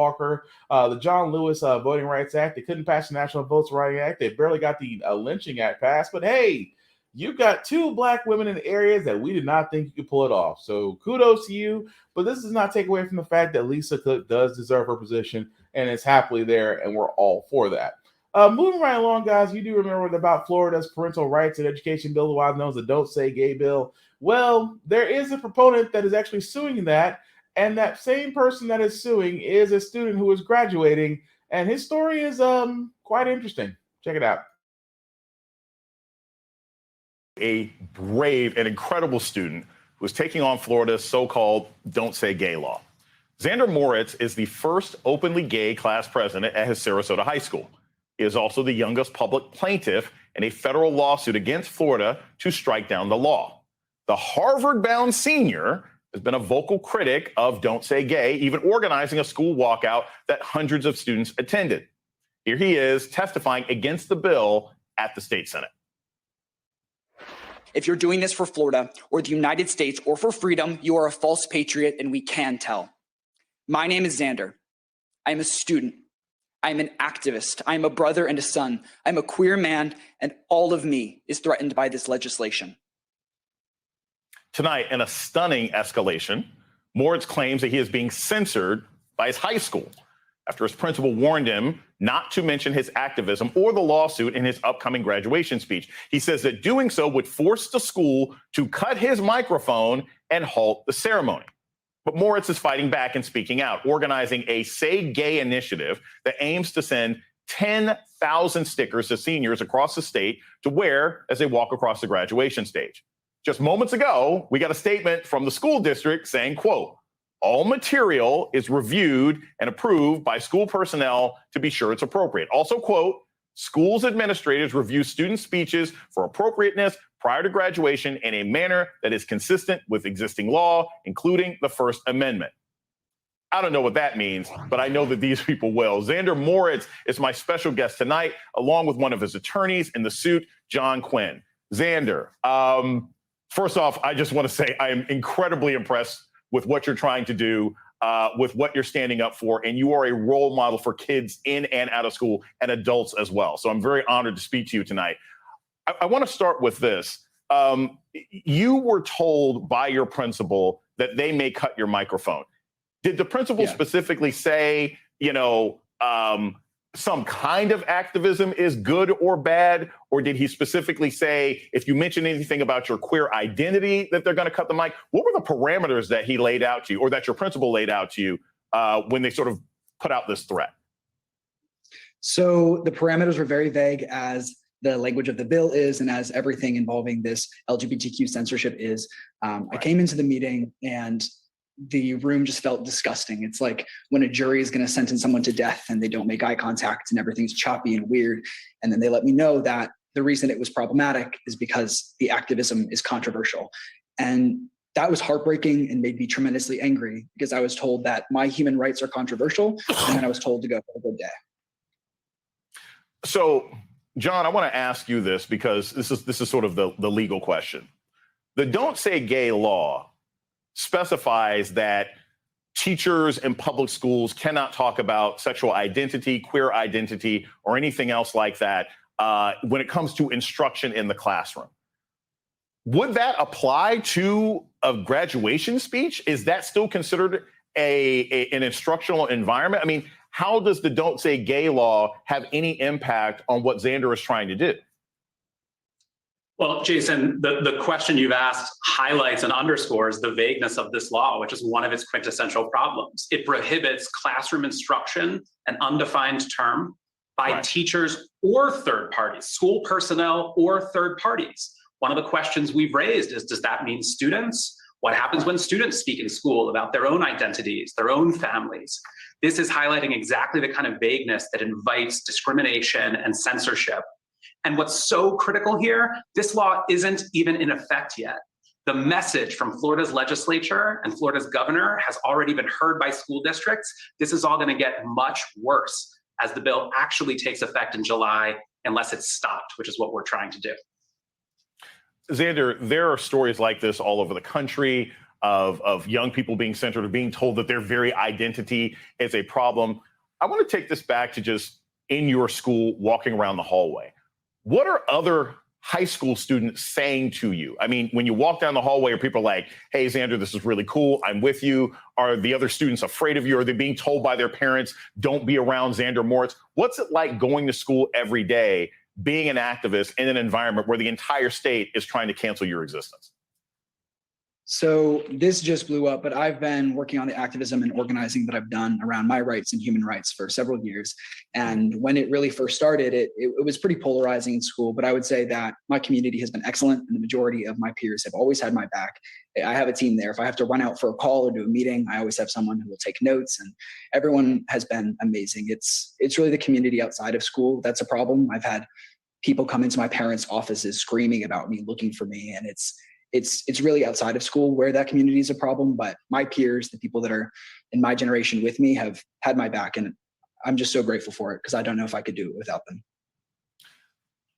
Lewis Voting Rights Act. They couldn't pass the National Votes Right Act. They barely got the Lynching Act passed. But hey, you got two black women in areas that we did not think you could pull it off. So kudos to you. But this does not take away from the fact that Lisa Cook does deserve her position and is happily there, and we're all for that. Moving right along, guys, you do remember about Florida's parental rights and education bill, otherwise known as the Don't Say Gay bill. Well, there is a proponent that is actually suing that, and that same person that is suing is a student who is graduating, and his story is quite interesting. Check it out. A brave and incredible student who is taking on Florida's so-called Don't Say Gay law. Xander Moritz is the first openly gay class president at his Sarasota high school. He is also the youngest public plaintiff in a federal lawsuit against Florida to strike down the law. The Harvard-bound senior has been a vocal critic of Don't Say Gay, even organizing a school walkout that hundreds of students attended. Here he is testifying against the bill at the state Senate. If you're doing this for Florida or the United States or for freedom, you are a false patriot, and we can tell. My name is Xander. I'm a student. I'm an activist. I'm a brother and a son. I'm a queer man, and all of me is threatened by this legislation. Tonight, in a stunning escalation, Moritz claims that he is being censored by his high school after his principal warned him not to mention his activism or the lawsuit in his upcoming graduation speech. He says that doing so would force the school to cut his microphone and halt the ceremony. But Moritz is fighting back and speaking out, organizing a Say Gay initiative that aims to send 10,000 stickers to seniors across the state to wear as they walk across the graduation stage. Just moments ago, we got a statement from the school district saying, quote, all material is reviewed and approved by school personnel to be sure it's appropriate. Also, quote, schools administrators review student speeches for appropriateness prior to graduation in a manner that is consistent with existing law, including the First Amendment. I don't know what that means, but I know that these people will. Xander Moritz is my special guest tonight, along with one of his attorneys in the suit, John Quinn. Xander, first off, I just want to say I am incredibly impressed with what you're trying to do, with what you're standing up for, and you are a role model for kids in and out of school and adults as well. So I'm very honored to speak to you tonight. I want to start with this. You were told by your principal that they may cut your microphone. Did the principal specifically say, some kind of activism is good or bad? Or did he specifically say, if you mention anything about your queer identity, that they're going to cut the mic? What were the parameters that he laid out to you, or that your principal laid out to you when they sort of put out this threat? So the parameters were very vague, as the language of the bill is, and as everything involving this LGBTQ censorship is. I came into the meeting and the room just felt disgusting. It's like when a jury is going to sentence someone to death and they don't make eye contact and everything's choppy and weird. And then they let me know that the reason it was problematic is because the activism is controversial. And that was heartbreaking and made me tremendously angry, because I was told that my human rights are controversial, and then I was told to go for a good day. So, John, I want to ask you this, because this is sort of the legal question. The Don't Say Gay law specifies that teachers in public schools cannot talk about sexual identity, queer identity, or anything else like that when it comes to instruction in the classroom. Would that apply to a graduation speech? Is that still considered an instructional environment? I mean, how does the Don't Say Gay law have any impact on what Xander is trying to do? Well, Jason, the question you've asked highlights and underscores the vagueness of this law, which is one of its quintessential problems. It prohibits classroom instruction, an undefined term, by teachers or third parties, school personnel or third parties. One of the questions we've raised is, does that mean students? What happens when students speak in school about their own identities, their own families? This is highlighting exactly the kind of vagueness that invites discrimination and censorship. And what's so critical here, this law isn't even in effect yet. The message from Florida's legislature and Florida's governor has already been heard by school districts. This is all going to get much worse as the bill actually takes effect in July, unless it's stopped, which is what we're trying to do. Xander, there are stories like this all over the country of young people being censored or being told that their very identity is a problem. I want to take this back to just in your school, walking around the hallway. What are other high school students saying to you? I mean, when you walk down the hallway, are people like, hey, Xander, this is really cool, I'm with you? Are the other students afraid of you? Are they being told by their parents, don't be around Xander Moritz? What's it like going to school every day, being an activist in an environment where the entire state is trying to cancel your existence? So this just blew up, but I've been working on the activism and organizing that I've done around my rights and human rights for several years. And when it really first started, it was pretty polarizing in school, but I would say that my community has been excellent and the majority of my peers have always had my back. I have a team there. If I have to run out for a call or do a meeting, I always have someone who will take notes, and everyone has been amazing. It's really the community outside of school that's a problem. I've had people come into my parents' offices screaming about me, looking for me, and it's really outside of school where that community is a problem. But my peers, the people that are in my generation with me, have had my back, and I'm just so grateful for it because I don't know if I could do it without them.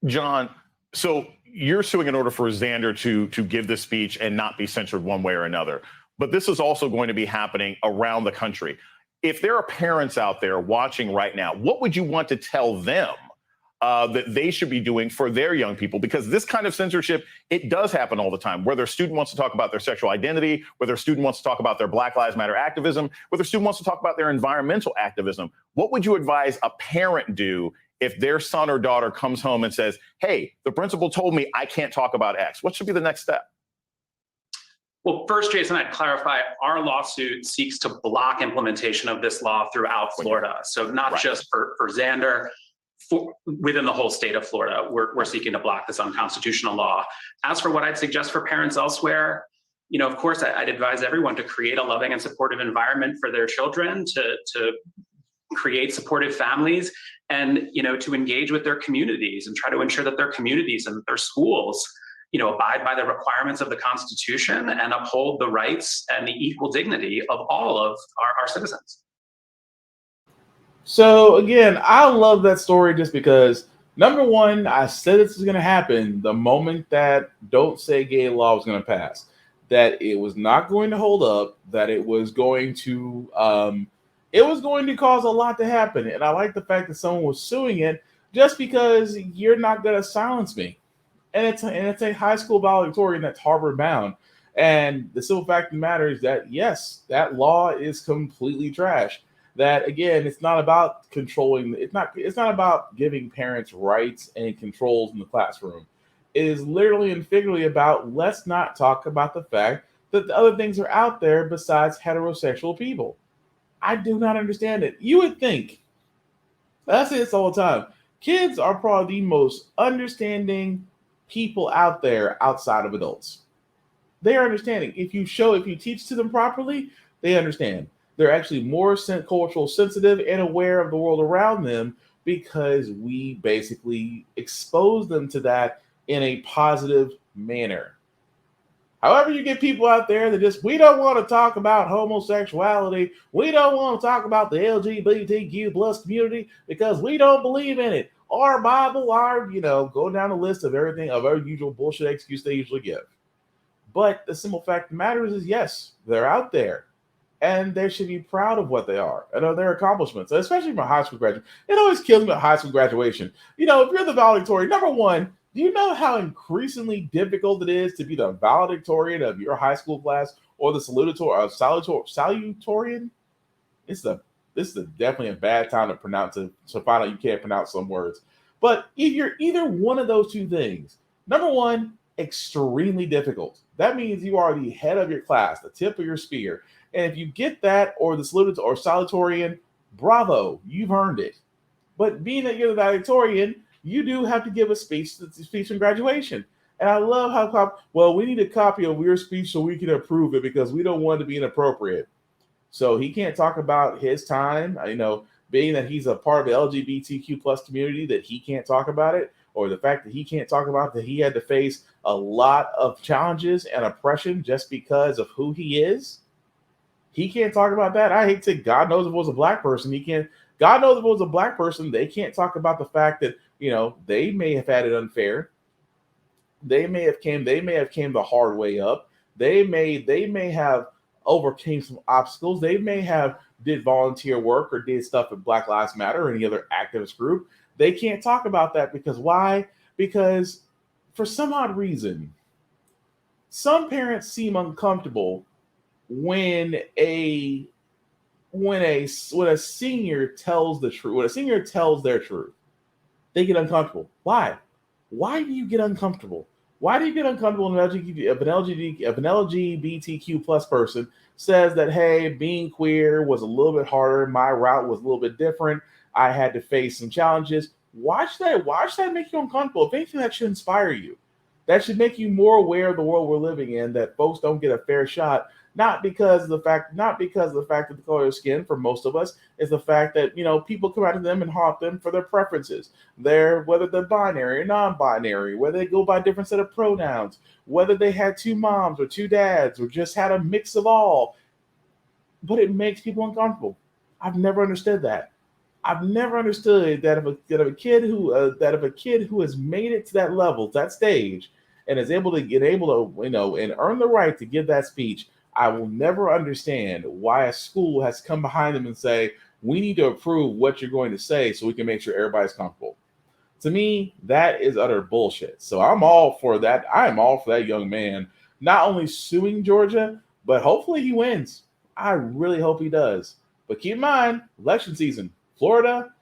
John, so you're suing in order for Xander to give this speech and not be censored one way or another. But this is also going to be happening around the country. If there are parents out there watching right now, what would you want to tell them that they should be doing for their young people? Because this kind of censorship, it does happen all the time. Whether a student wants to talk about their sexual identity, whether a student wants to talk about their Black Lives Matter activism, whether a student wants to talk about their environmental activism, what would you advise a parent do if their son or daughter comes home and says, hey, the principal told me I can't talk about X? What should be the next step? Well, first, Jason, I'd clarify our lawsuit seeks to block implementation of this law throughout Florida. So not just for Xander, within the whole state of Florida, we're seeking to block this unconstitutional law. As for what I'd suggest for parents elsewhere, of course, I'd advise everyone to create a loving and supportive environment for their children, to create supportive families, and to engage with their communities and try to ensure that their communities and their schools abide by the requirements of the Constitution and uphold the rights and the equal dignity of all of our citizens. So again, I love that story just because, number one, I said this was going to happen the moment that Don't Say Gay law was going to pass, that it was not going to hold up, that it was going to cause a lot to happen. And I like the fact that someone was suing it just because you're not going to silence me. And it's a high school valedictorian that's Harvard bound. And the simple fact of the matter is that, yes, that law is completely trash. That, again, it's not about controlling. It's not about giving parents rights and controls in the classroom. It is literally and figuratively about, let's not talk about the fact that the other things are out there besides heterosexual people. I do not understand it. You would think, I say this all the time, kids are probably the most understanding people out there outside of adults. They are understanding. If you teach to them properly, they understand. They're actually more cultural sensitive and aware of the world around them because we basically expose them to that in a positive manner. However, you get people out there that we don't want to talk about homosexuality. We don't want to talk about the LGBTQ plus community because we don't believe in it. Our Bible, go down the list of everything, of our usual bullshit excuse they usually give. But the simple fact of the matter is yes, they're out there. And they should be proud of what they are and of their accomplishments, especially from high school graduation. It always kills me at high school graduation. If you're the valedictorian, number one, do you know how increasingly difficult it is to be the valedictorian of your high school class or the salutatorian? This is definitely a bad time to pronounce it, so find out you can't pronounce some words. But if you're either one of those two things, number one, extremely difficult. That means you are the head of your class, the tip of your spear. And if you get that, or the salutatorian or salutatorian, bravo, you've earned it. But being that you're the valedictorian, you do have to give a speech in graduation. And I love how, we need a copy of your speech so we can approve it because we don't want it to be inappropriate. So he can't talk about his time, being that he's a part of the LGBTQ plus community, that he can't talk about it, or the fact that he can't talk about that he had to face a lot of challenges and oppression just because of who he is. He can't talk about that. I hate to, God knows if it was a black person, he can't. God knows if it was a black person, they can't talk about the fact that, they may have had it unfair. They may have came the hard way up. They may have overcame some obstacles. They may have did volunteer work or did stuff at Black Lives Matter or any other activist group. They can't talk about that because why? Because for some odd reason, some parents seem uncomfortable when a senior tells the truth. When a senior tells their truth, they get uncomfortable. Why? Why do you get uncomfortable? Why do you get uncomfortable if an LGBTQ plus person says that, hey, being queer was a little bit harder, my route was a little bit different, I had to face some challenges? Why should that make you uncomfortable? If anything, that should inspire you. That should make you more aware of the world we're living in, that folks don't get a fair shot, not because of the fact of the color of skin for most of us, is the fact that, people come out to them and haunt them for their preferences. Whether they're binary or non-binary, whether they go by a different set of pronouns, whether they had two moms or two dads or just had a mix of all. But it makes people uncomfortable. I've never understood that. I've never understood that if a kid who has made it to that level, that stage, and is able to and earn the right to give that speech, I will never understand why a school has to come behind them and say, we need to approve what you're going to say so we can make sure everybody's comfortable. To me, that is utter bullshit. So I'm all for that. I am all for that young man not only suing Georgia, but hopefully he wins. I really hope he does. But keep in mind, election season, Florida,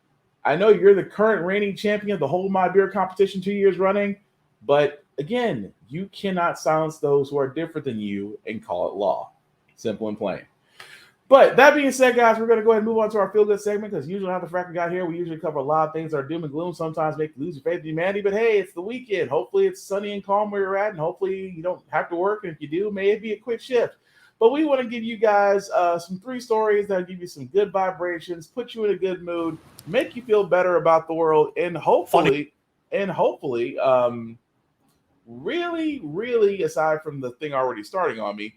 I know you're the current reigning champion of the Hold My Beer competition 2 years running, but again, you cannot silence those who are different than you and call it law. Simple and plain. But that being said, guys, we're going to go ahead and move on to our feel-good segment, because usually after Frack got here, we usually cover a lot of things that are doom and gloom, sometimes make you lose your faith in humanity. But hey, it's the weekend. Hopefully it's sunny and calm where you're at, and hopefully you don't have to work. And if you do, may it be a quick shift. But we want to give you guys some 3 stories that will give you some good vibrations, put you in a good mood, make you feel better about the world, and hopefully, really, aside from the thing already starting on me,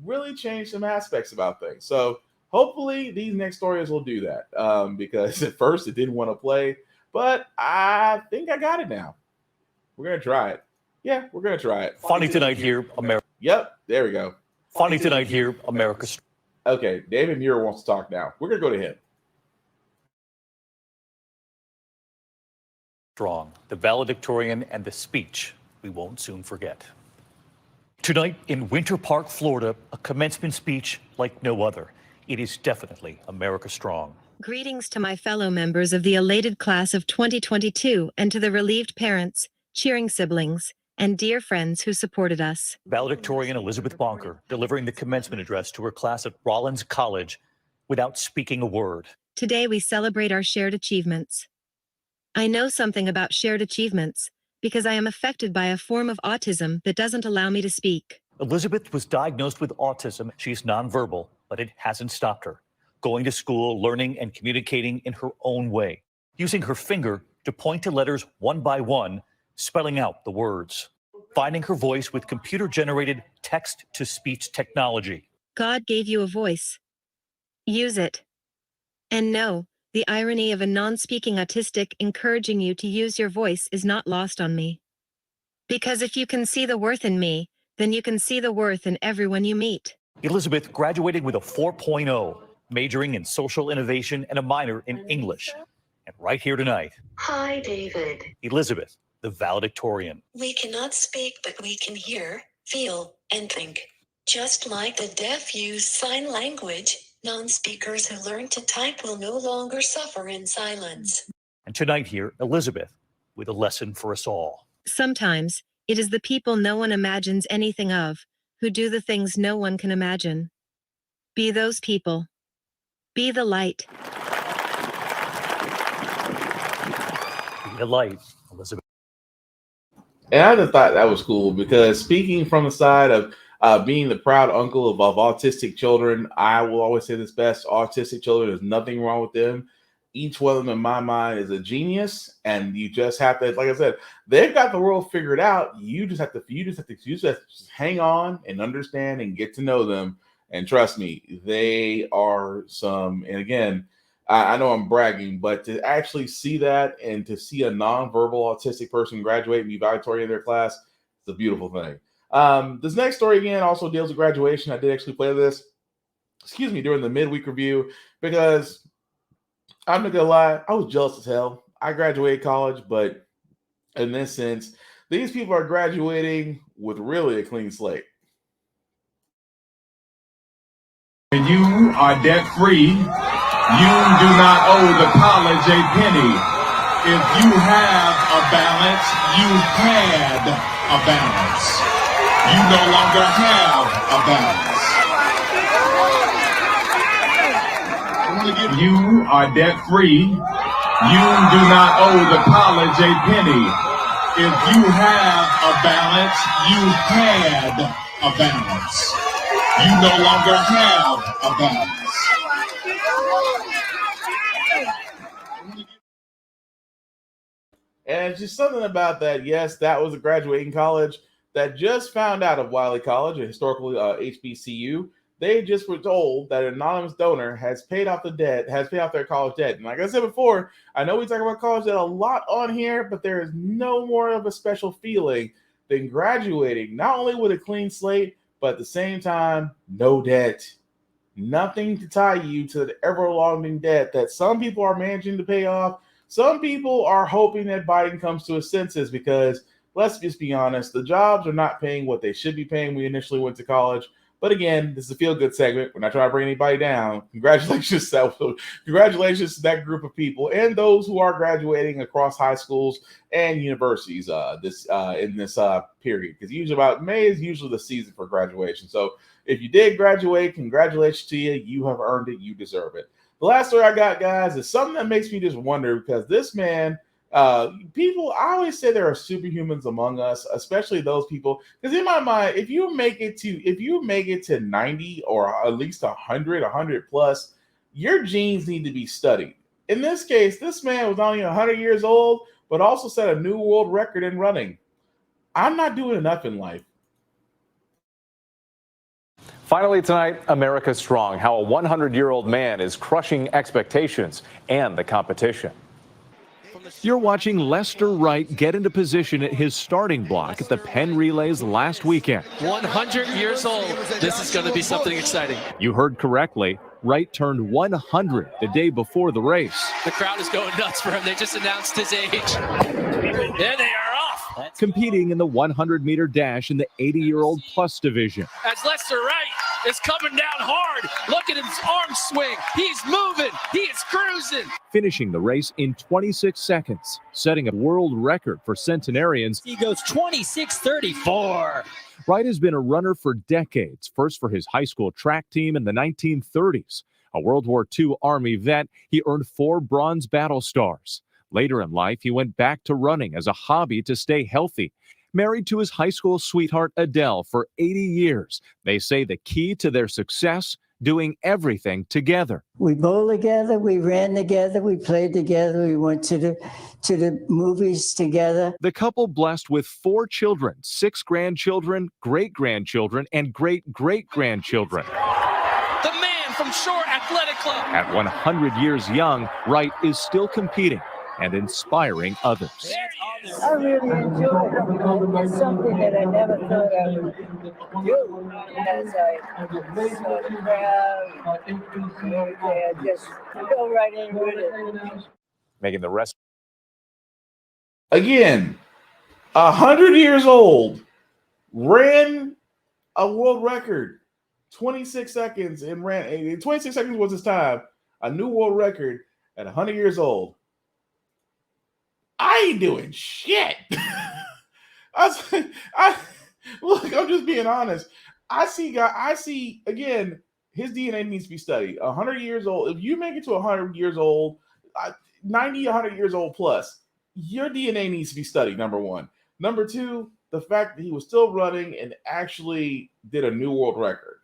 really change some aspects about things. So hopefully these next stories will do that, because at first it didn't want to play, but I think I got it now. We're going to try it. Yeah, we're going to try it. Funny tonight here, America. Yep, there we go. Funny tonight here, America. Okay, David Muir wants to talk now. We're going to go to him. Strong, the valedictorian and the speech we won't soon forget. Tonight in Winter Park, Florida, a commencement speech like no other. It is definitely America Strong. Greetings to my fellow members of the elated class of 2022 and to the relieved parents, cheering siblings, and dear friends who supported us. Valedictorian Elizabeth Bonker delivering the commencement address to her class at Rollins College without speaking a word. Today we celebrate our shared achievements. I know something about shared achievements because I am affected by a form of autism that doesn't allow me to speak. Elizabeth was diagnosed with autism. She's nonverbal, but it hasn't stopped her. Going to school, learning, and communicating in her own way, using her finger to point to letters one by one, spelling out the words, finding her voice with computer-generated text-to-speech technology. God gave you a voice. Use it. And no, the irony of a non-speaking autistic encouraging you to use your voice is not lost on me. Because if you can see the worth in me, then you can see the worth in everyone you meet. Elizabeth graduated with a 4.0, majoring in social innovation and a minor in English. And right here tonight, Hi, David. Elizabeth, the valedictorian. We cannot speak, but we can hear, feel, and think. Just like the deaf use sign language, non-speakers who learn to type will no longer suffer in silence. And tonight here, Elizabeth, with a lesson for us all. Sometimes, it is the people no one imagines anything of, who do the things no one can imagine. Be those people. Be the light. Be the light, Elizabeth. And I just thought that was cool, because speaking from the side of Being the proud uncle of autistic children, I will always say this best: autistic children, there's nothing wrong with them. Each one of them, in my mind, is a genius, and you just have to, like I said, they've got the world figured out. You just have to just hang on and understand and get to know them. And trust me, they are some. And again, I know I'm bragging, but to actually see that and to see a nonverbal autistic person graduate and be valedictorian in their class, it's a beautiful thing. This next story again also deals with graduation. I did actually play this, during the midweek review because I'm not gonna lie, I was jealous as hell. I graduated college, but in this sense, these people are graduating with really a clean slate. You are debt free. You do not owe the college a penny. If you have a balance, you had a balance. You no longer have a balance. You are debt free. You do not owe the college a penny. If you have a balance, you had a balance. You no longer have a balance. And it's just something about that. Yes, that was a graduating college that just found out of Wiley College, a historical HBCU. They just were told that an anonymous donor has paid off their college debt. And like I said before, I know we talk about college debt a lot on here, but there is no more of a special feeling than graduating, not only with a clean slate, but at the same time, no debt. Nothing to tie you to the ever-longing debt that some people are managing to pay off. Some people are hoping that Biden comes to his senses because, let's just be honest, the jobs are not paying what they should be paying when we initially went to college. But again, this is a feel-good segment. We're not trying to bring anybody down. Congratulations to that group of people and those who are graduating across high schools and universities in this period. Because usually about May is usually the season for graduation. So if you did graduate, congratulations to you. You have earned it. You deserve it. The last story I got, guys, is something that makes me just wonder because this man, people, I always say there are superhumans among us, especially those people. Because in my mind, if you make it to 90 or at least 100 plus, your genes need to be studied. In this case, this man was not only 100 years old, but also set a new world record in running. I'm not doing enough in life. Finally tonight, America Strong, how a 100-year-old man is crushing expectations and the competition. You're watching Lester Wright get into position at his starting block at the Penn Relays last weekend. 100 years old. This is going to be something exciting. You heard correctly. Wright turned 100 the day before the race. The crowd is going nuts for him. They just announced his age. There they are off. Competing in the 100-meter dash in the 80-year-old plus division. As Lester Wright is coming down hard. Look at his arm swing. He's moving. He is cruising. Finishing the race in 26 seconds, setting a world record for centenarians. He goes 26:34. Wright has been a runner for decades, first for his high school track team in the 1930s. A World War II Army vet, he earned 4 Bronze Battle Stars. Later in life, he went back to running as a hobby to stay healthy. Married to his high school sweetheart Adele for 80 years. They say the key to their success, doing everything together. We bowled together, we ran together, we played together, we went to the movies together. The couple blessed with 4 children, 6 grandchildren, great-grandchildren, and great-great-grandchildren. The man from Shore Athletic Club. At 100 years young, Wright is still competing and inspiring others. I really enjoy it. It's something that I never thought I would do. As I'm so proud. I just go right in with it. Making the rest. Again, 100 years old, ran a world record, 26 seconds, and ran 26 seconds was his time, a new world record at 100 years old. I ain't doing shit. Look, I'm just being honest. I see again, his DNA needs to be studied. 100 years old. If you make it to 100 years old, 90, 100 years old plus, your DNA needs to be studied, number one. Number two, the fact that he was still running and actually did a new world record.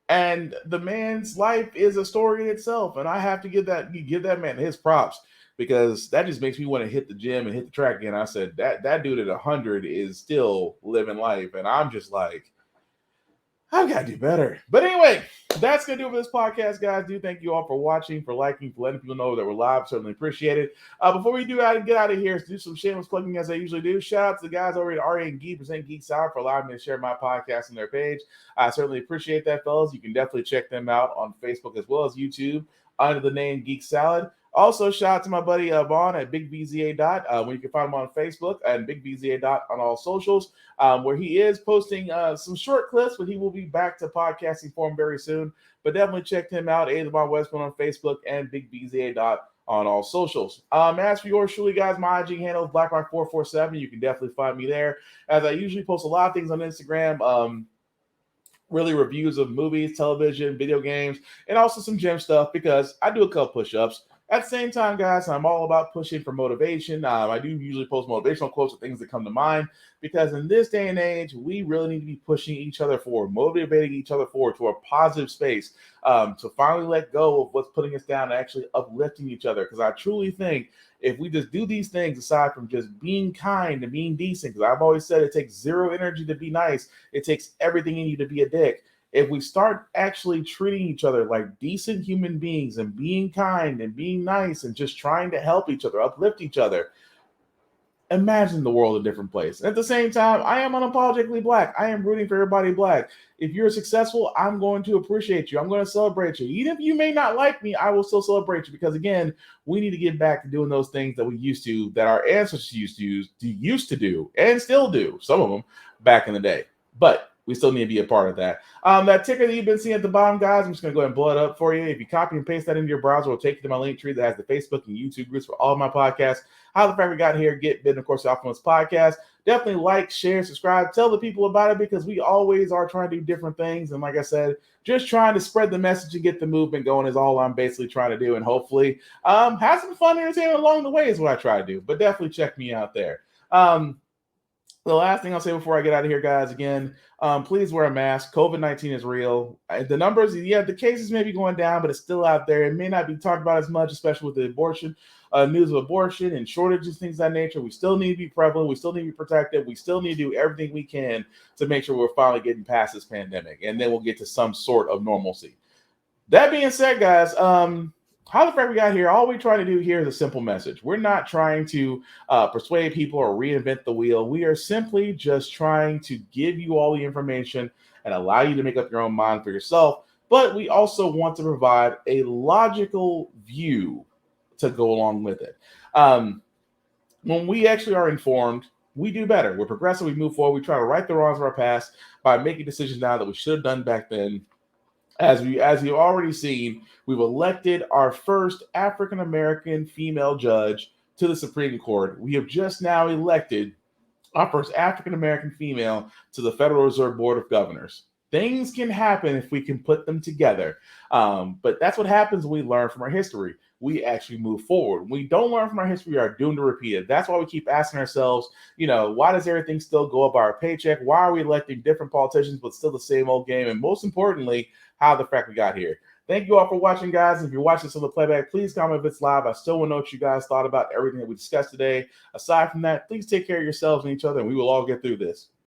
And the man's life is a story in itself. And I have to give that man his props, because that just makes me want to hit the gym and hit the track again. I said that dude at 100 is still living life. And I'm just like, I've got to do better. But anyway, that's going to do it for this podcast, guys. Do thank you all for watching, for liking, for letting people know that we're live. Certainly appreciate it. Before we get out of here, let's do some shameless plugging as I usually do. Shout out to the guys over at RA and Geek, Present Geek Sour, for allowing me to share my podcast on their page. I certainly appreciate that, fellas. You can definitely check them out on Facebook as well as YouTube under the name Geek Salad. Also, shout out to my buddy Vaughn at Big BZA Dot, where you can find him on Facebook, and Big BZA Dot on all socials, where he is posting some short clips, but he will be back to podcasting form very soon. But definitely check him out, Vaughn Westman on Facebook and Big BZA Dot on all socials. As for yours truly, guys, my IG handle is BlackRock447. You can definitely find me there, as I usually post a lot of things on Instagram. Really reviews of movies, television, video games, and also some gym stuff, because I do a couple push-ups. At the same time, guys, I'm all about pushing for motivation. I do usually post motivational quotes or things that come to mind, because in this day and age, we really need to be pushing each other forward, motivating each other forward to a positive space, to finally let go of what's putting us down and actually uplifting each other. Because I truly think if we just do these things, aside from just being kind and being decent, because I've always said it takes zero energy to be nice, it takes everything in you to be a dick. If we start actually treating each other like decent human beings and being kind and being nice and just trying to help each other, uplift each other, imagine the world a different place. At the same time, I am unapologetically Black. I am rooting for everybody Black. If you're successful, I'm going to appreciate you. I'm going to celebrate you. Even if you may not like me, I will still celebrate you, because again, we need to get back to doing those things that we used to, that our ancestors used to do, and still do, some of them, back in the day. But we still need to be a part of that. That ticker that you've been seeing at the bottom, guys, I'm just going to go ahead and blow it up for you. If you copy and paste that into your browser, it'll take you to my link tree that has the Facebook and YouTube groups for all of my podcasts. How the Frack we got here, Get Bit, and of course, the Optimus Podcast. Definitely like, share, subscribe, tell the people about it, because we always are trying to do different things. And like I said, just trying to spread the message and get the movement going is all I'm basically trying to do. And hopefully have some fun and entertainment along the way is what I try to do. But definitely check me out there. The last thing I'll say before I get out of here, guys, again, please wear a mask. COVID-19 is real. The numbers, the cases may be going down, but it's still out there. It may not be talked about as much, especially with the abortion, news of abortion and shortages, things of that nature. We still need to be prevalent. We still need to be protected. We still need to do everything we can to make sure we're finally getting past this pandemic, and then we'll get to some sort of normalcy. That being said, guys, how the Frack we got here, all we try to do here is a simple message. We're not trying to persuade people or reinvent the wheel. We are simply just trying to give you all the information and allow you to make up your own mind for yourself. But we also want to provide a logical view to go along with it. When we actually are informed, we do better. We're progressive. We move forward. We try to right the wrongs of our past by making decisions now that we should have done back then. As you've already seen, we've elected our first African-American female judge to the Supreme Court. We have just now elected our first African-American female to the Federal Reserve Board of Governors. Things can happen if we can put them together. But that's what happens when we learn from our history. We actually move forward. When we don't learn from our history, we are doomed to repeat it. That's why we keep asking ourselves, why does everything still go up our paycheck? Why are we electing different politicians, but still the same old game? And most importantly, how the Frack we got here. Thank you all for watching, guys. If you're watching this on the playback, please comment if it's live. I still want to know what you guys thought about everything that we discussed today. Aside from that, please take care of yourselves and each other, and we will all get through this.